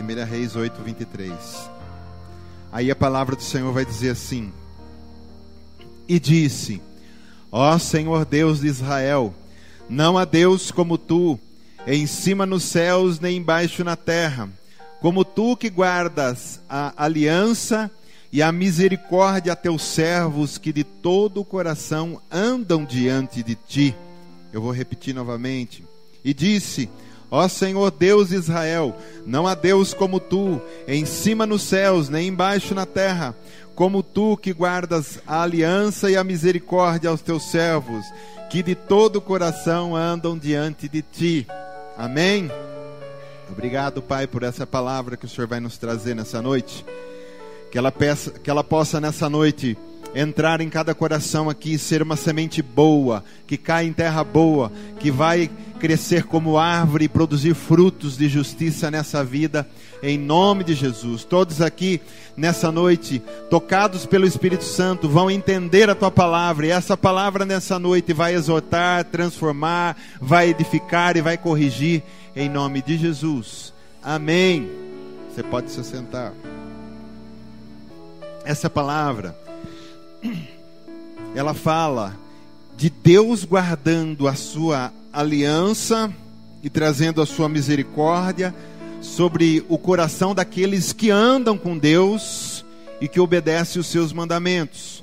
1 Reis 8, 23. Aí a palavra do Senhor vai dizer assim: e disse: ó Senhor Deus de Israel, não há Deus como tu, em cima nos céus nem embaixo na terra, como tu que guardas a aliança e a misericórdia a teus servos que de todo o coração andam diante de ti. Eu vou repetir novamente. E disse: ó Senhor Deus de Israel, não há Deus como tu, em cima nos céus, nem embaixo na terra, como tu que guardas a aliança e a misericórdia aos teus servos, que de todo o coração andam diante de ti. Amém? Obrigado, Pai, por essa palavra que o Senhor vai nos trazer nessa noite. Que ela possa nessa noite entrar em cada coração aqui, ser uma semente boa, que cai em terra boa, que vai crescer como árvore e produzir frutos de justiça nessa vida, em nome de Jesus. Todos aqui nessa noite, tocados pelo Espírito Santo, vão entender a tua palavra, e essa palavra nessa noite vai exortar, transformar, vai edificar e vai corrigir, em nome de Jesus. Amém. Você pode se sentar. Essa palavra, ela fala de Deus guardando a sua aliança e trazendo a sua misericórdia sobre o coração daqueles que andam com Deus e que obedecem os seus mandamentos.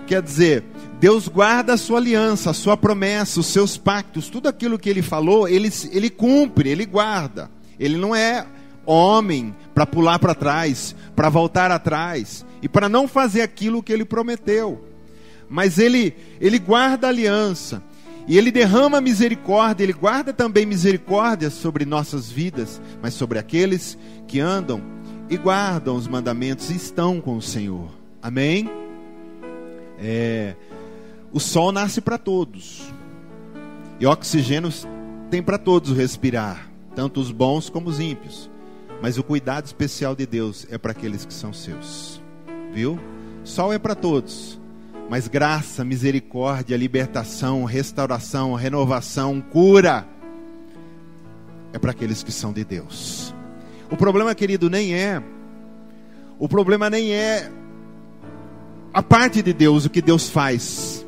Quer dizer, Deus guarda a sua aliança, a sua promessa, os seus pactos, tudo aquilo que Ele falou, Ele cumpre, Ele guarda. Ele não é homem para pular para trás, para voltar atrás e para não fazer aquilo que Ele prometeu. Mas Ele guarda a aliança e Ele derrama misericórdia. Ele guarda também misericórdia sobre nossas vidas, mas sobre aqueles que andam e guardam os mandamentos e estão com o Senhor. Amém? O sol nasce para todos e oxigênio tem para todos respirar, tanto os bons como os ímpios. Mas o cuidado especial de Deus é para aqueles que são seus. Viu? Sol é para todos, mas graça, misericórdia, libertação, restauração, renovação, cura é para aqueles que são de Deus. O problema, querido, nem é a parte de Deus, o que Deus faz.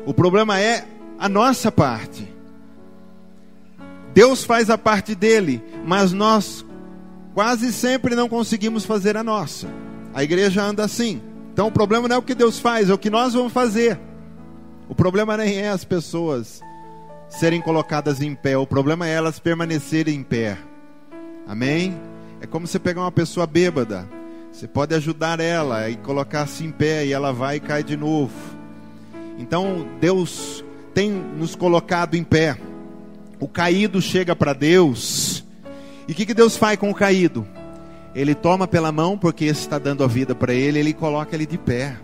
O problema é a nossa parte. Deus faz a parte dele, mas nós quase sempre não conseguimos fazer a nossa. A igreja anda assim. Então o problema não é o que Deus faz, é o que nós vamos fazer. O problema nem é as pessoas serem colocadas em pé, o problema é elas permanecerem em pé. Amém? É como você pegar uma pessoa bêbada. Você pode ajudar ela e colocar-se em pé, e ela vai e cai de novo. Então Deus tem nos colocado em pé. O caído chega para Deus. E o que Deus faz com o caído? Ele toma pela mão, porque esse está dando a vida para ele, ele coloca ele de pé.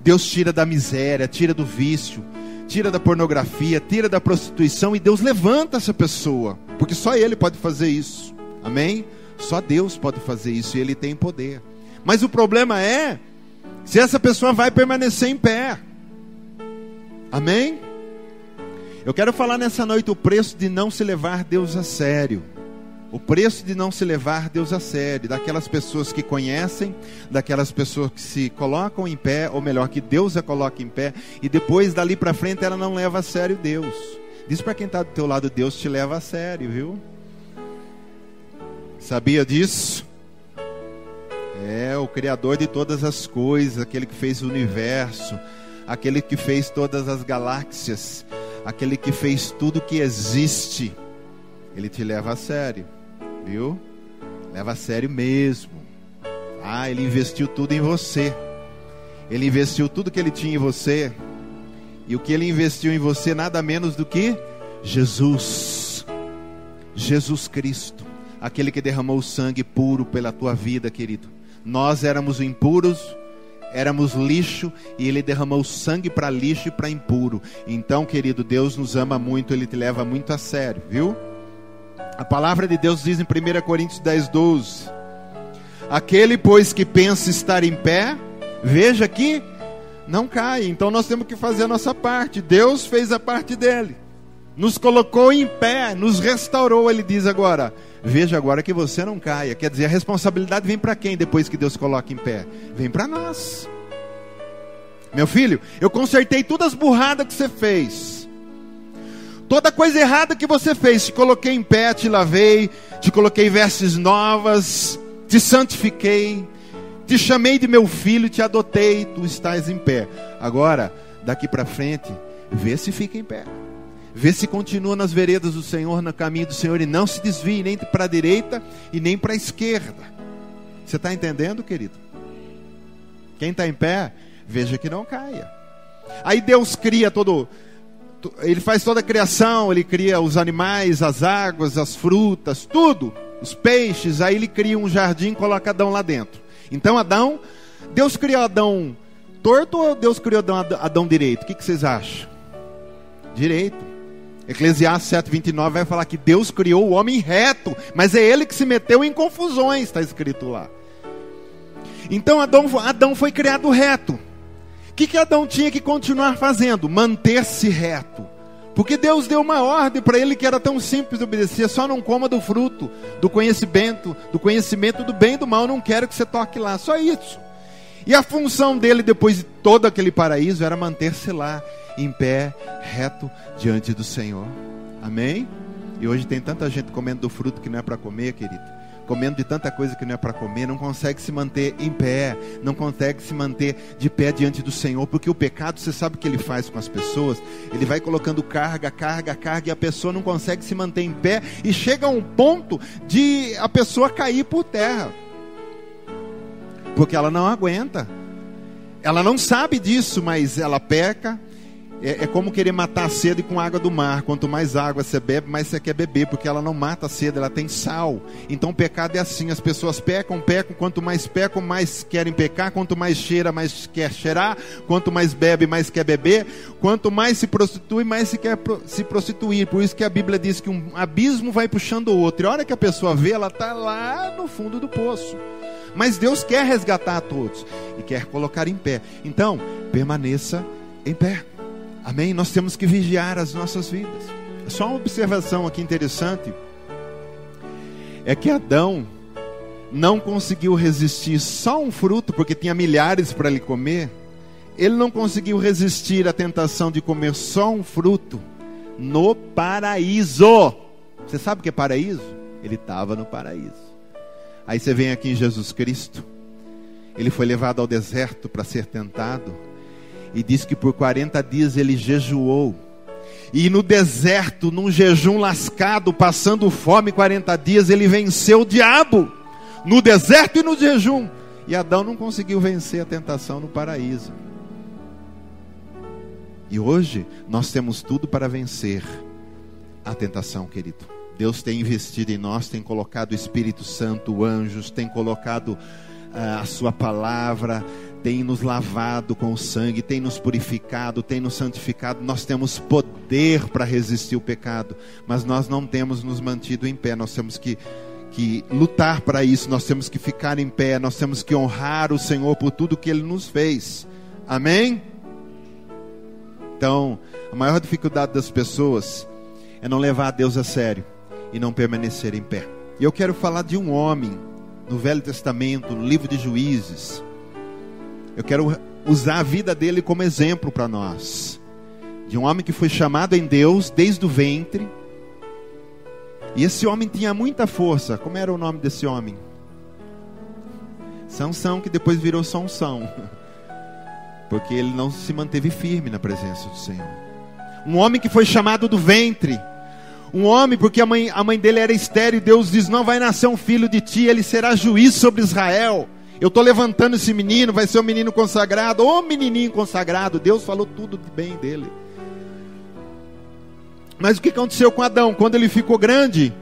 Deus tira da miséria, tira do vício, tira da pornografia, tira da prostituição, e Deus levanta essa pessoa, porque só Ele pode fazer isso. Amém? Só Deus pode fazer isso, e Ele tem poder. Mas o problema é se essa pessoa vai permanecer em pé. Amém? Eu quero falar nessa noite o preço de não se levar Deus a sério. O preço de não se levar Deus a sério, daquelas pessoas que conhecem, daquelas pessoas que se colocam em pé, ou melhor, que Deus a coloca em pé, e depois dali para frente ela não leva a sério Deus. Diz para quem está do teu lado: Deus te leva a sério, viu? Sabia disso? É o Criador de todas as coisas, aquele que fez o universo, aquele que fez todas as galáxias, aquele que fez tudo que existe. Ele te leva a sério. Viu? Leva a sério mesmo. Ele investiu tudo em você. Ele investiu tudo que Ele tinha em você. E o que Ele investiu em você nada menos do que Jesus. Jesus Cristo, aquele que derramou o sangue puro pela tua vida, querido. Nós éramos impuros, éramos lixo, e Ele derramou sangue para lixo e para impuro. Então, querido, Deus nos ama muito, Ele te leva muito a sério, viu? A palavra de Deus diz em 1 Coríntios 10, 12: aquele, pois, que pensa estar em pé, veja que não cai. Então nós temos que fazer a nossa parte. Deus fez a parte dele. nos colocou em pé, nos restaurou. Ele diz agora, veja agora que você não caia. Quer dizer, a responsabilidade vem para quem depois que Deus coloca em pé? Vem para nós. Meu filho, eu consertei todas as burradas que você fez, toda coisa errada que você fez, te coloquei em pé, te lavei, te coloquei vestes novas, te santifiquei, te chamei de meu filho, te adotei, tu estás em pé. Agora, daqui para frente, vê se fica em pé, vê se continua nas veredas do Senhor, no caminho do Senhor, e não se desvie nem para a direita e nem para a esquerda. Você está entendendo, querido? Quem está em pé, veja que não caia. Aí Deus cria Ele faz toda a criação, Ele cria os animais, as águas, as frutas, tudo, os peixes. Aí Ele cria um jardim e coloca Adão lá dentro. Então Deus criou Adão torto ou Deus criou Adão direito? O que vocês acham? Direito. Eclesiastes 7:29 vai falar que Deus criou o homem reto, mas é ele que se meteu em confusões, está escrito lá. Então Adão foi criado reto. O que Adão tinha que continuar fazendo? Manter-se reto. Porque Deus deu uma ordem para ele que era tão simples de obedecer: só não coma do fruto do conhecimento do bem e do mal, não quero que você toque lá, só isso. E a função dele, depois de todo aquele paraíso, era manter-se lá, em pé, reto, diante do Senhor. Amém? E hoje tem tanta gente comendo do fruto que não é para comer, querido, comendo de tanta coisa que não é para comer, não consegue se manter em pé, não consegue se manter de pé diante do Senhor, porque o pecado, você sabe o que ele faz com as pessoas? Ele vai colocando carga, e a pessoa não consegue se manter em pé, e chega a um ponto de a pessoa cair por terra, porque ela não aguenta, ela não sabe disso, mas ela peca. É como querer matar a sede com água do mar. Quanto mais água você bebe, mais você quer beber, porque ela não mata a sede, ela tem sal. Então o pecado é assim, as pessoas pecam, quanto mais pecam, mais querem pecar, quanto mais cheira, mais quer cheirar, quanto mais bebe, mais quer beber, quanto mais se prostitui, mais se quer se prostituir. Por isso que a Bíblia diz que um abismo vai puxando o outro, e a hora que a pessoa vê, ela está lá no fundo do poço. Mas Deus quer resgatar a todos e quer colocar em pé. Então, permaneça em pé. Amém? Nós temos que vigiar as nossas vidas. Só uma observação aqui interessante é que Adão não conseguiu resistir só um fruto, porque tinha milhares para ele comer. Ele não conseguiu resistir à tentação de comer só um fruto no paraíso. Você sabe o que é paraíso? Ele estava no paraíso. Aí você vem aqui em Jesus Cristo, ele foi levado ao deserto para ser tentado, e diz que por 40 dias ele jejuou, e no deserto, num jejum lascado, passando fome 40 dias, ele venceu o diabo, no deserto e no jejum. E Adão não conseguiu vencer a tentação no paraíso. E hoje nós temos tudo para vencer a tentação, querido. Deus tem investido em nós, tem colocado o Espírito Santo, anjos, tem colocado a sua palavra, tem nos lavado com o sangue, tem nos purificado, tem nos santificado. Nós temos poder para resistir o pecado, mas nós não temos nos mantido em pé. Nós temos que lutar para isso, nós temos que ficar em pé, nós temos que honrar o Senhor por tudo que Ele nos fez. Amém? Então, a maior dificuldade das pessoas é não levar a Deus a sério e não permanecer em pé. E eu quero falar de um homem no Velho Testamento, no livro de Juízes. Eu quero usar a vida dele como exemplo para nós, de um homem que foi chamado em Deus desde o ventre. E esse homem tinha muita força. Como era o nome desse homem? Sansão, que depois virou Sansão, porque ele não se manteve firme na presença do Senhor. Um homem que foi chamado do ventre. Um homem, porque a mãe dele era estéril, e Deus diz: não vai nascer um filho de ti, ele será juiz sobre Israel. Eu estou levantando esse menino, vai ser um menino consagrado. Ô menininho consagrado, Deus falou tudo de bem dele. Mas o que aconteceu com Adão? Quando ele ficou grande,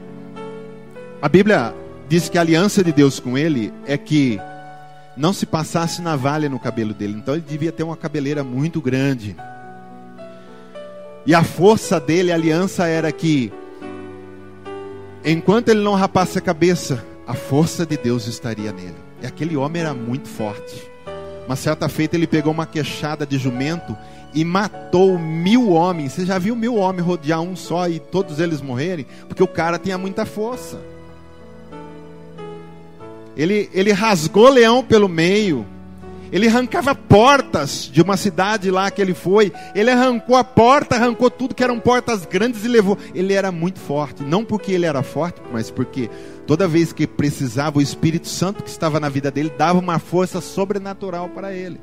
a Bíblia diz que a aliança de Deus com ele é que não se passasse navalha no cabelo dele. Então ele devia ter uma cabeleira muito grande. E a força dele, a aliança era que enquanto ele não rapasse a cabeça, a força de Deus estaria nele. E aquele homem era muito forte. Uma certa feita ele pegou uma queixada de jumento e matou 1000 homens. Você já viu 1000 homens rodear um só e todos eles morrerem? Porque o cara tinha muita força. Ele rasgou leão pelo meio. Ele arrancava portas de uma cidade lá que ele foi. Ele arrancou a porta, arrancou tudo que eram portas grandes e levou. Ele era muito forte. Não porque ele era forte, mas porque toda vez que precisava, o Espírito Santo que estava na vida dele dava uma força sobrenatural para ele.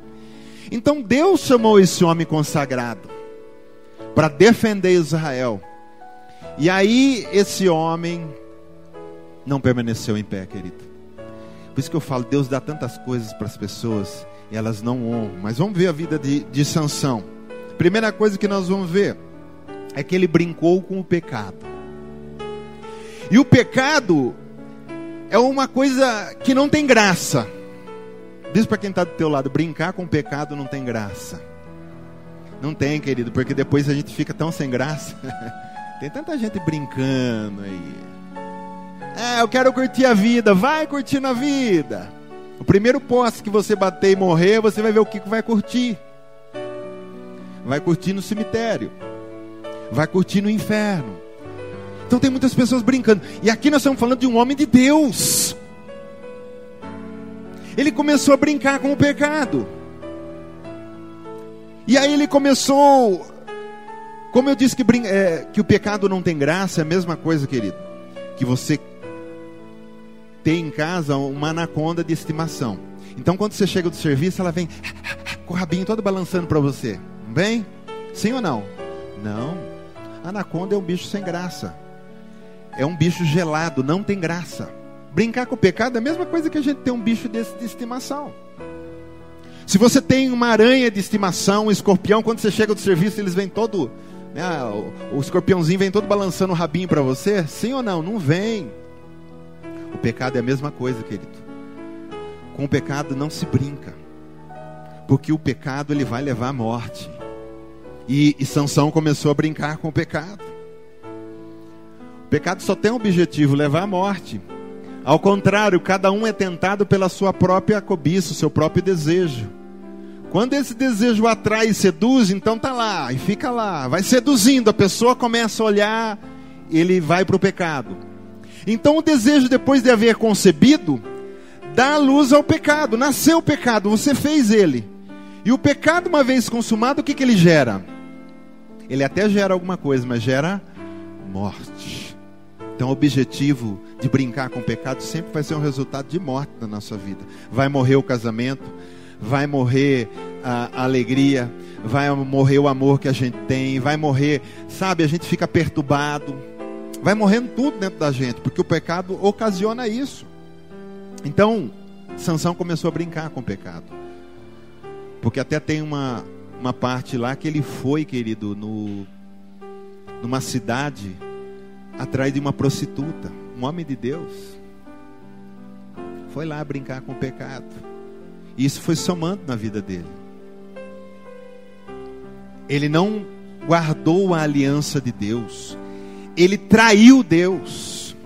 Então Deus chamou esse homem consagrado para defender Israel. E aí esse homem não permaneceu em pé, querido. Por isso que eu falo, Deus dá tantas coisas para as pessoas e elas não honram. Mas vamos ver a vida de Sansão. Primeira coisa que nós vamos ver é que ele brincou com o pecado. E o pecado é uma coisa que não tem graça. Diz para quem está do teu lado, brincar com o pecado não tem graça. Não tem, querido, porque depois a gente fica tão sem graça. Tem tanta gente brincando aí. Eu quero curtir a vida. Vai curtindo a vida. O primeiro poste que você bater e morrer, você vai ver o que vai curtir. Vai curtir no cemitério. Vai curtir no inferno. Então tem muitas pessoas brincando. E aqui nós estamos falando de um homem de Deus. Ele começou a brincar com o pecado. E aí ele começou... Como eu disse que o pecado não tem graça, é a mesma coisa, querido. Que você tem em casa uma anaconda de estimação. Então quando você chega do serviço, ela vem com o rabinho todo balançando para você. Não vem? Sim ou não? Não. A anaconda é um bicho sem graça. É um bicho gelado, não tem graça. Brincar com o pecado é a mesma coisa que a gente ter um bicho desse de estimação. Se você tem uma aranha de estimação, um escorpião, quando você chega do serviço, eles vêm todo... o escorpiãozinho vem todo balançando o rabinho para você. Sim ou não? Não vem. O pecado é a mesma coisa, querido. Com o pecado não se brinca, porque o pecado ele vai levar à morte. E Sansão começou a brincar com o pecado. O pecado só tem um objetivo, levar à morte. Ao contrário, cada um é tentado pela sua própria cobiça, o seu próprio desejo. Quando esse desejo atrai e seduz, então tá lá, e fica lá, vai seduzindo, a pessoa começa a olhar, ele vai para o pecado. Então o desejo, depois de haver concebido, dá luz ao pecado. Nasceu o pecado, você fez ele. E o pecado, uma vez consumado, o que ele gera? Ele até gera alguma coisa, mas gera morte. Então o objetivo de brincar com o pecado sempre vai ser um resultado de morte na nossa vida. Vai morrer o casamento, vai morrer a alegria, vai morrer o amor que a gente tem, vai morrer, sabe, a gente fica perturbado. Vai morrendo tudo dentro da gente, porque o pecado ocasiona isso. Então, Sansão começou a brincar com o pecado. Porque até tem uma parte lá que ele foi, querido, numa cidade, atrás de uma prostituta, um homem de Deus. Foi lá brincar com o pecado. E isso foi somando na vida dele. Ele não guardou a aliança de Deus. Ele traiu Deus.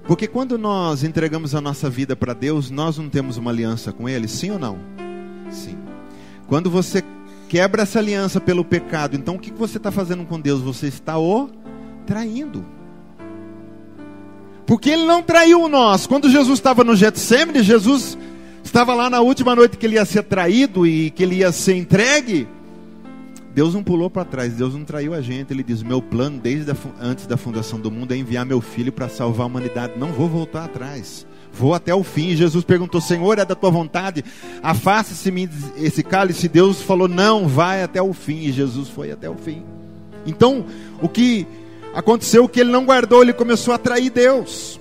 Porque quando nós entregamos a nossa vida para Deus, nós não temos uma aliança com Ele, sim ou não? Sim. Quando você quebra essa aliança pelo pecado, então o que você está fazendo com Deus? Você está o traindo. Porque Ele não traiu nós. Quando Jesus estava no Getsêmani, Jesus estava lá na última noite que Ele ia ser traído e que Ele ia ser entregue. Deus não pulou para trás, Deus não traiu a gente. Ele diz, meu plano desde antes da fundação do mundo é enviar meu filho para salvar a humanidade. Não vou voltar atrás, vou até o fim. Jesus perguntou, Senhor, é da tua vontade? Afasta-se-me esse cálice. Deus falou, não, vai até o fim. E Jesus foi até o fim. Então, o que aconteceu, que ele não guardou, ele começou a trair Deus.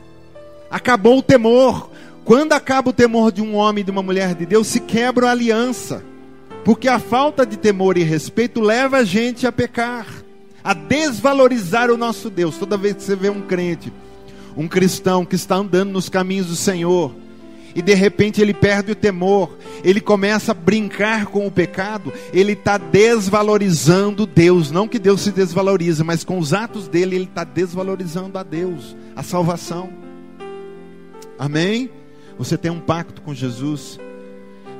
Acabou o temor. Quando acaba o temor de um homem e de uma mulher de Deus, se quebra a aliança. Porque a falta de temor e respeito leva a gente a pecar, a desvalorizar o nosso Deus. Toda vez que você vê um crente, um cristão que está andando nos caminhos do Senhor, e de repente ele perde o temor, ele começa a brincar com o pecado, ele está desvalorizando Deus. Não que Deus se desvaloriza, mas com os atos dele, ele está desvalorizando a Deus, a salvação. Amém? Você tem um pacto com Jesus,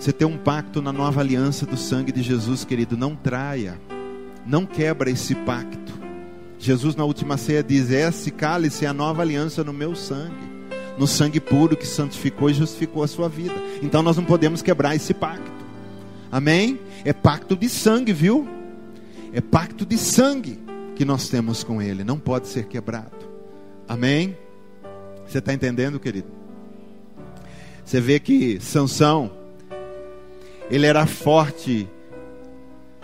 Você tem um pacto na nova aliança do sangue de Jesus, querido. Não traia, não quebra esse pacto. Jesus na última ceia diz: esse cálice é a nova aliança no meu sangue, no sangue puro que santificou e justificou a sua vida. Então nós não podemos quebrar esse pacto. Amém? É pacto de sangue, viu? É pacto de sangue que nós temos com Ele, não pode ser quebrado. Amém? Você está entendendo, querido? Você vê que Sansão, ele era forte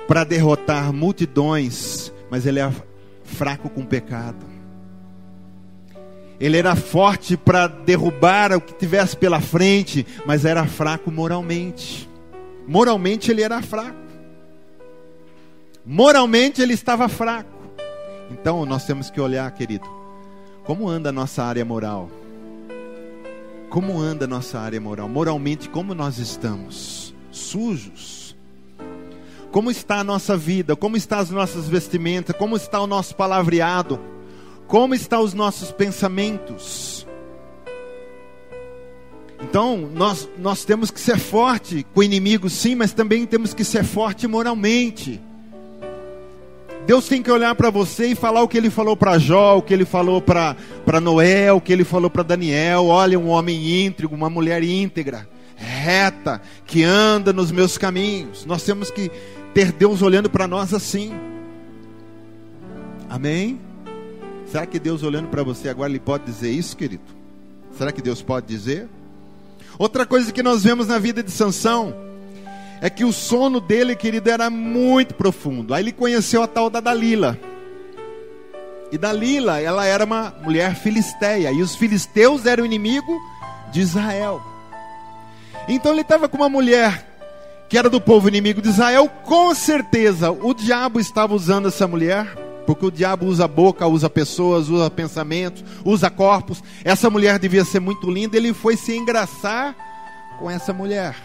para derrotar multidões, mas ele era fraco com o pecado. Ele era forte para derrubar o que tivesse pela frente, mas era fraco moralmente. Moralmente ele era fraco. Moralmente ele estava fraco. Então nós temos que olhar, querido, como anda a nossa área moral? Como anda a nossa área moral? Moralmente, como nós estamos? Sujos? Como está a nossa vida? Como estão as nossas vestimentas? Como está o nosso palavreado? Como estão os nossos pensamentos? Então, nós temos que ser forte com o inimigo, sim, mas também temos que ser forte moralmente. Deus tem que olhar para você e falar o que Ele falou para Jó, o que Ele falou para Noé, o que Ele falou para Daniel. Olha, um homem íntegro, uma mulher íntegra, reta, que anda nos meus caminhos. Nós temos que ter Deus olhando para nós assim. Amém? Será que Deus olhando para você agora Ele pode dizer isso, querido? Será que Deus pode dizer? Outra coisa que nós vemos na vida de Sansão é que o sono dele, querido, era muito profundo. Aí ele conheceu a tal da Dalila. E Dalila, ela era uma mulher filisteia, e os filisteus eram inimigo de Israel. Então ele estava com uma mulher que era do povo inimigo de Israel. Com certeza o diabo estava usando essa mulher, porque o diabo usa a boca, usa pessoas, usa pensamentos, usa corpos. Essa mulher devia ser muito linda. Ele foi se engraçar com essa mulher.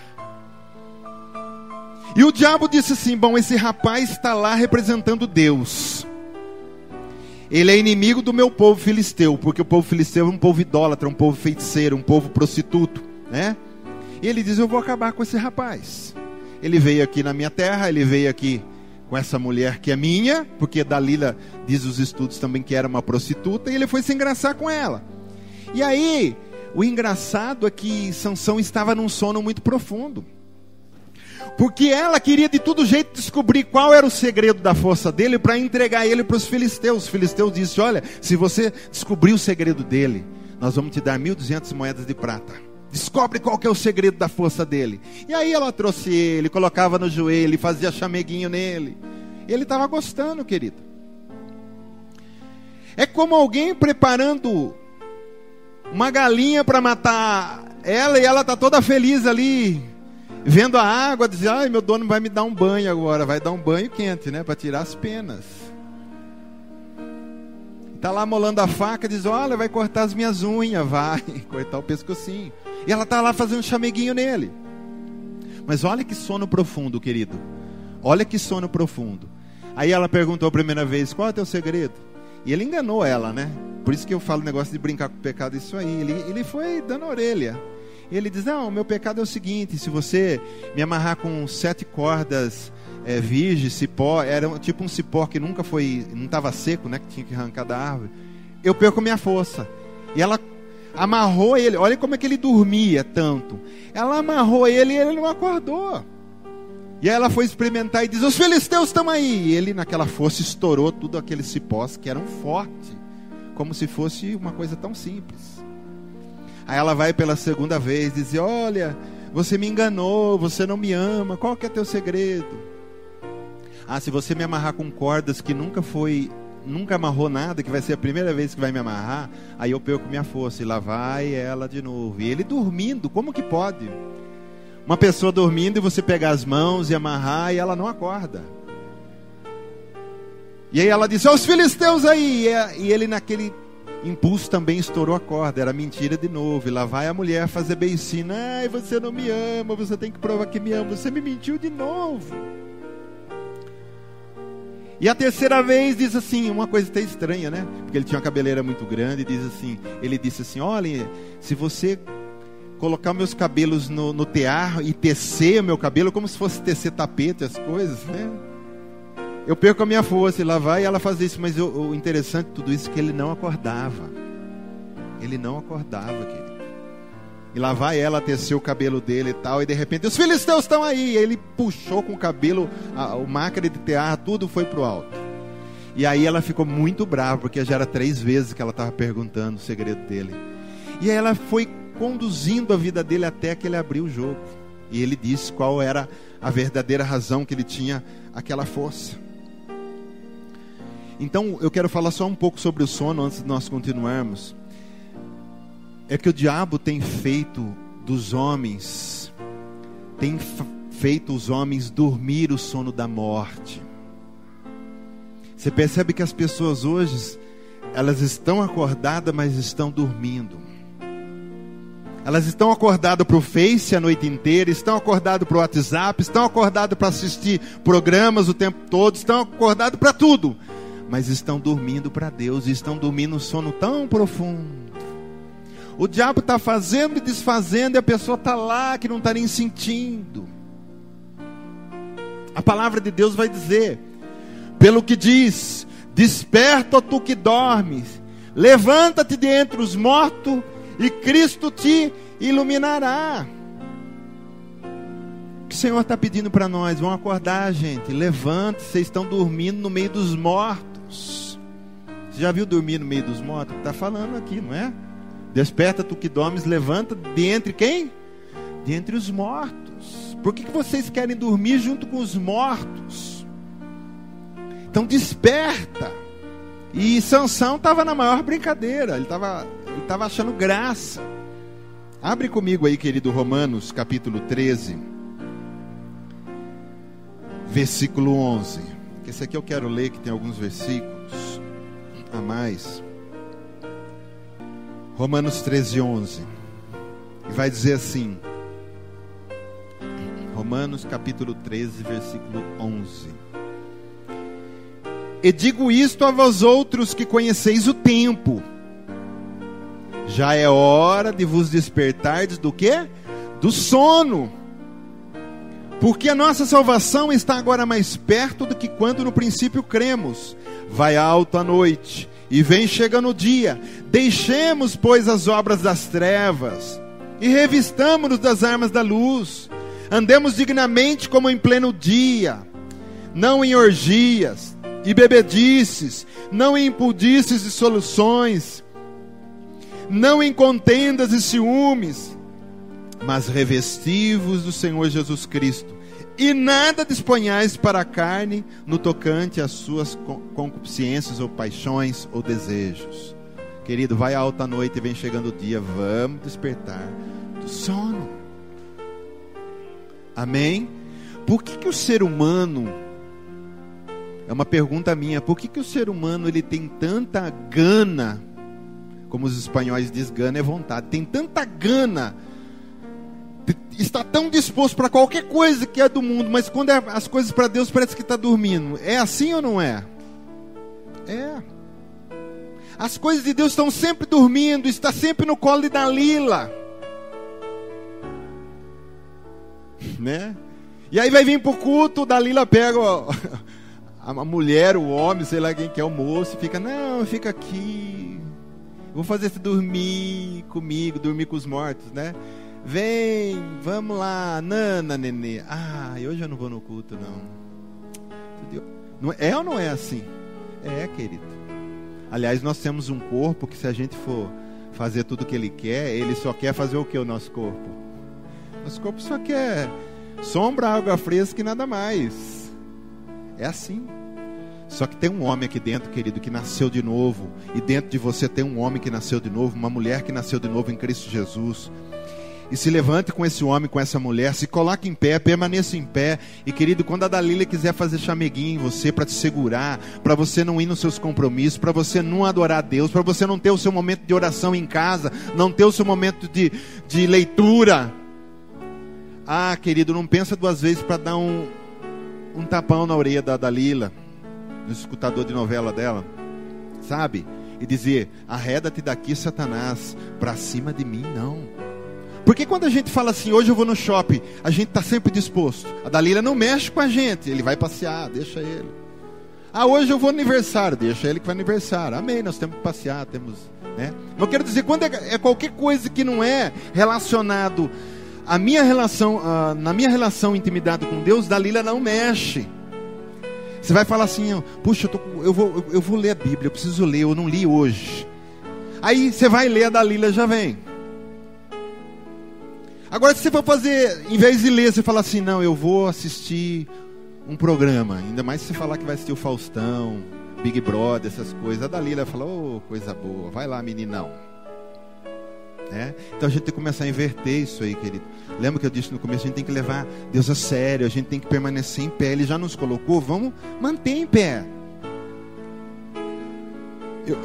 E o diabo disse assim: bom, esse rapaz está lá representando Deus. Ele é inimigo do meu povo filisteu, porque o povo filisteu é um povo idólatra, um povo feiticeiro, um povo prostituto, né? E ele diz: eu vou acabar com esse rapaz. Ele veio aqui na minha terra, ele veio aqui com essa mulher que é minha, porque Dalila, diz os estudos também, que era uma prostituta, e ele foi se engraçar com ela. E aí, o engraçado é que Sansão estava num sono muito profundo, porque ela queria de todo jeito descobrir qual era o segredo da força dele para entregar ele para os filisteus. Os filisteus disseram: olha, se você descobrir o segredo dele, nós vamos te dar 1.200 moedas de prata. Descobre qual que é o segredo da força dele. E aí ela trouxe ele, colocava no joelho, fazia chameguinho nele. Ele estava gostando, querido. É como alguém preparando uma galinha para matar ela, e ela está toda feliz ali, vendo a água, diz: ai, meu dono vai me dar um banho agora. Vai dar um banho quente, né, para tirar as penas. Está lá molando a faca, diz: olha, vai cortar as minhas unhas. Vai cortar o pescocinho. E ela está lá fazendo um chameguinho nele. Mas olha que sono profundo, querido. Olha que sono profundo. Aí ela perguntou a primeira vez: qual é o teu segredo? E ele enganou ela, né? Por isso que eu falo o negócio de brincar com o pecado, isso aí. Ele foi dando orelha. Ele diz: não, o meu pecado é o seguinte: se você me amarrar com 7 cordas virgem, cipó, era tipo um cipó que nunca foi, não estava seco, né, que tinha que arrancar da árvore, eu perco minha força. E ela amarrou ele. Olha como é que ele dormia tanto. Ela amarrou ele e ele não acordou. E aí ela foi experimentar e diz: os filisteus estão aí. E ele, naquela força, estourou tudo aqueles cipós que eram fortes, como se fosse uma coisa tão simples. Aí ela vai pela segunda vez, diz: olha, você me enganou, você não me ama, qual que é teu segredo? Ah, se você me amarrar com cordas que nunca amarrou nada, que vai ser a primeira vez que vai me amarrar, aí eu perco minha força. E lá vai ela de novo. E ele dormindo, como que pode? Uma pessoa dormindo e você pegar as mãos e amarrar, e ela não acorda. E aí ela disse: os filisteus aí. E ele, naquele impulso, também estourou a corda. Era mentira de novo. E lá vai a mulher fazer beicinho: ai, você não me ama, você tem que provar que me ama, você me mentiu de novo. E a terceira vez diz assim, uma coisa até estranha, né? Porque ele tinha uma cabeleira muito grande. Ele disse assim: olha, se você colocar meus cabelos no tear e tecer o meu cabelo como se fosse tecer tapete, as coisas, né? Eu perco a minha força e lá vai ela fazer isso. Mas o interessante de tudo isso é que ele não acordava. Ele não acordava, querido. E lá vai ela tecer o cabelo dele e tal. E de repente, os filisteus estão aí. E ele puxou com o cabelo, o máquina de tear, tudo foi pro alto. E aí ela ficou muito brava, porque já era 3 vezes que ela estava perguntando o segredo dele. E aí ela foi conduzindo a vida dele até que ele abriu o jogo. E ele disse qual era a verdadeira razão que ele tinha aquela força. Então eu quero falar só um pouco sobre o sono antes de nós continuarmos. É que o diabo tem feito dos homens, feito os homens dormir o sono da morte. Você percebe que as pessoas hoje, elas estão acordadas, mas estão dormindo. Elas estão acordadas para o Face a noite inteira, estão acordadas para o WhatsApp, estão acordadas para assistir programas o tempo todo, estão acordadas para tudo, mas estão dormindo para Deus, e estão dormindo um sono tão profundo. O diabo está fazendo e desfazendo, e a pessoa está lá que não está nem sentindo. A palavra de Deus vai dizer, pelo que diz: desperta, ó tu que dormes, levanta-te de entre os mortos, e Cristo te iluminará. O que o Senhor está pedindo para nós? Vão acordar, gente. Levante, vocês estão dormindo no meio dos mortos. Você já viu dormir no meio dos mortos? Está falando aqui, não é? Desperta, tu que dormes, levanta de entre quem? De entre os mortos. Por que vocês querem dormir junto com os mortos? Então desperta. E Sansão estava na maior brincadeira. Ele estava achando graça. Abre comigo aí, querido, Romanos capítulo 13, versículo 11. Esse aqui eu quero ler, que tem alguns versículos a mais. Romanos 13, 11. E vai dizer assim. Romanos capítulo 13, versículo 11. E digo isto a vós outros que conheceis o tempo. Já é hora de vos despertardes do quê? Do sono. Porque a nossa salvação está agora mais perto do que quando no princípio cremos. Vai alto a noite e vem chegando o dia. Deixemos, pois, as obras das trevas e revistamo-nos das armas da luz. Andemos dignamente como em pleno dia, não em orgias e bebedices, não em impudices e soluções, não em contendas e ciúmes, mas revesti-vos do Senhor Jesus Cristo, e nada disponhais para a carne no tocante às suas concupiscências ou paixões ou desejos. Querido, vai alta a noite e vem chegando o dia. Vamos despertar do sono. Amém? Por que o ser humano, é uma pergunta minha, por que o ser humano ele tem tanta gana, como os espanhóis dizem, gana é vontade, tem tanta gana, está tão disposto para qualquer coisa que é do mundo, mas quando é as coisas para Deus parece que está dormindo? É assim ou não é? É. As coisas de Deus estão sempre dormindo, está sempre no colo de Dalila, né? E aí vai vir para o culto, Dalila pega a mulher, o homem, sei lá quem que é, o moço, e fica, não, fica aqui, vou fazer você dormir comigo, dormir com os mortos, né? Vem, vamos lá, nana, nenê. Ah, hoje eu não vou no culto, não. É ou não é assim? É, querido. Aliás, nós temos um corpo que, se a gente for fazer tudo o que ele quer, ele só quer fazer o que o nosso corpo? Nosso corpo só quer sombra, água fresca e nada mais. É assim. Só que tem um homem aqui dentro, querido, que nasceu de novo. E dentro de você tem um homem que nasceu de novo, uma mulher que nasceu de novo em Cristo Jesus. E se levante com esse homem, com essa mulher, se coloque em pé, permaneça em pé. E querido, quando a Dalila quiser fazer chameguinha em você para te segurar, para você não ir nos seus compromissos, para você não adorar a Deus, para você não ter o seu momento de oração em casa, não ter o seu momento de leitura. Ah, querido, não pensa 2 vezes para dar um tapão na orelha da Dalila, no escutador de novela dela, sabe? E dizer, arreda-te daqui, Satanás, para cima de mim não. Porque quando a gente fala assim, hoje eu vou no shopping, a gente está sempre disposto. A Dalila não mexe com a gente, ele vai passear, deixa ele. Ah, hoje eu vou no aniversário, deixa ele que vai no aniversário. Amém, nós temos que passear, temos, né? Mas eu quero dizer, quando é qualquer coisa que não é relacionado à minha relação, na minha relação, intimidade com Deus, Dalila não mexe. Você vai falar assim, puxa, eu vou ler a Bíblia, eu preciso ler, eu não li hoje. Aí você vai ler, a Dalila já vem. Agora, se você for fazer, em vez de ler, você fala assim, não, eu vou assistir um programa. Ainda mais se você falar que vai assistir o Faustão, Big Brother, essas coisas. A Dalila fala, coisa boa, vai lá, meninão. Então a gente tem que começar a inverter isso aí, querido. Lembra que eu disse no começo, a gente tem que levar Deus a sério, a gente tem que permanecer em pé. Ele já nos colocou, vamos manter em pé.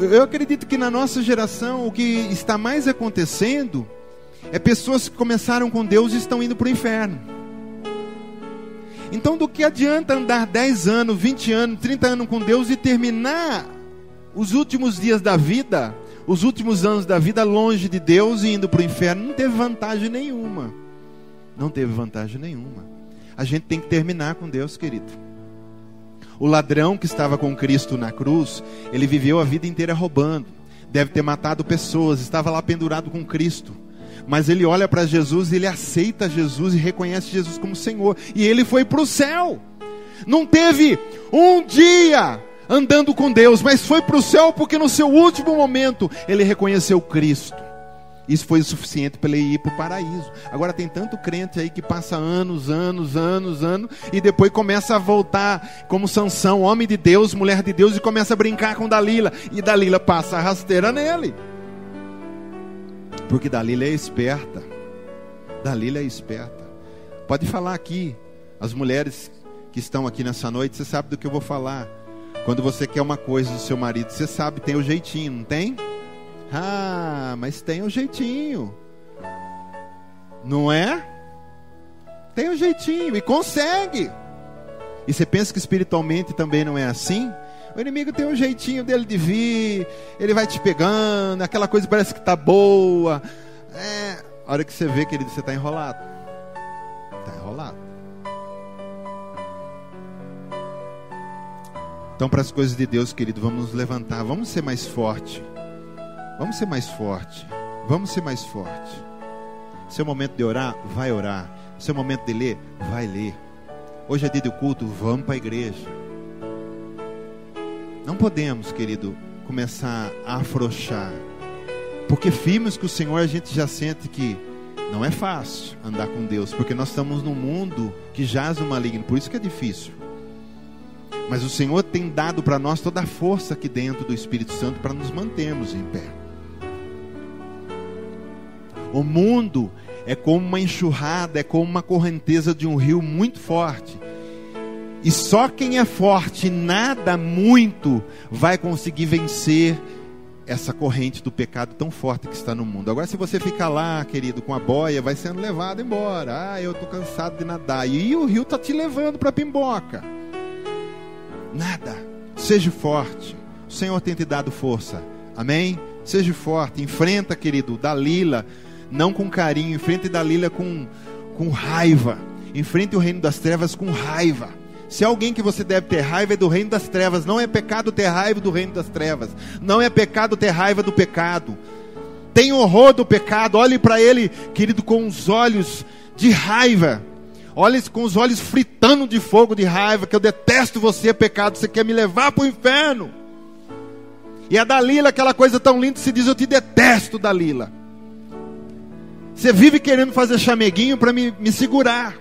Eu acredito que na nossa geração, o que está mais acontecendo é pessoas que começaram com Deus e estão indo para o inferno. Então, do que adianta andar 10 anos, 20 anos, 30 anos com Deus e terminar os últimos dias da vida, os últimos anos da vida longe de Deus e indo para o inferno? Não teve vantagem nenhuma. Não teve vantagem nenhuma. A gente tem que terminar com Deus, querido. O ladrão que estava com Cristo na cruz, ele viveu a vida inteira roubando. Deve ter matado pessoas, estava lá pendurado com Cristo. Mas ele olha para Jesus, ele aceita Jesus e reconhece Jesus como Senhor. E ele foi para o céu. Não teve um dia andando com Deus, mas foi para o céu porque no seu último momento ele reconheceu Cristo. Isso foi o suficiente para ele ir para o paraíso. Agora tem tanto crente aí que passa anos, e depois começa a voltar como Sansão, homem de Deus, mulher de Deus, e começa a brincar com Dalila. E Dalila passa a rasteira nele. Porque Dalila é esperta. Dalila é esperta. Pode falar aqui, as mulheres que estão aqui nessa noite, você sabe do que eu vou falar. Quando você quer uma coisa do seu marido, você sabe, tem o jeitinho, não tem? Ah, mas tem o jeitinho. Não é? Tem o jeitinho e consegue. E você pensa que espiritualmente também não é assim? O inimigo tem um jeitinho dele de vir, ele vai te pegando, aquela coisa parece que está boa. A hora que você vê, querido, você está enrolado. Está enrolado. Então, para as coisas de Deus, querido, vamos nos levantar, vamos ser mais forte. Vamos ser mais forte. Vamos ser mais forte. Seu momento de orar, vai orar. Seu momento de ler, vai ler. Hoje é dia do culto, vamos para a igreja. Não podemos, querido, começar a afrouxar. Porque firmes com o Senhor, a gente já sente que não é fácil andar com Deus. Porque nós estamos num mundo que jaz no maligno. Por isso que é difícil. Mas o Senhor tem dado para nós toda a força aqui dentro do Espírito Santo para nos mantermos em pé. O mundo é como uma enxurrada, é como uma correnteza de um rio muito forte. E só quem é forte, nada muito, vai conseguir vencer essa corrente do pecado tão forte que está no mundo. Agora, se você ficar lá, querido, com a boia, vai sendo levado embora. Ah, eu estou cansado de nadar. E o rio está te levando para a pimboca. Nada. Seja forte. O Senhor tem te dado força. Amém? Seja forte. Enfrenta, querido, Dalila, não com carinho. Enfrente Dalila com raiva. Enfrente o reino das trevas com raiva. Se é alguém que você deve ter raiva, é do reino das trevas. Não é pecado ter raiva do reino das trevas. Não é pecado ter raiva do pecado. Tem horror do pecado. Olhe para ele, querido, com os olhos de raiva. Olhe com os olhos fritando de fogo de raiva. Que eu detesto você, pecado. Você quer me levar para o inferno. E a Dalila, aquela coisa tão linda, se diz: eu te detesto, Dalila. Você vive querendo fazer chameguinho para me segurar.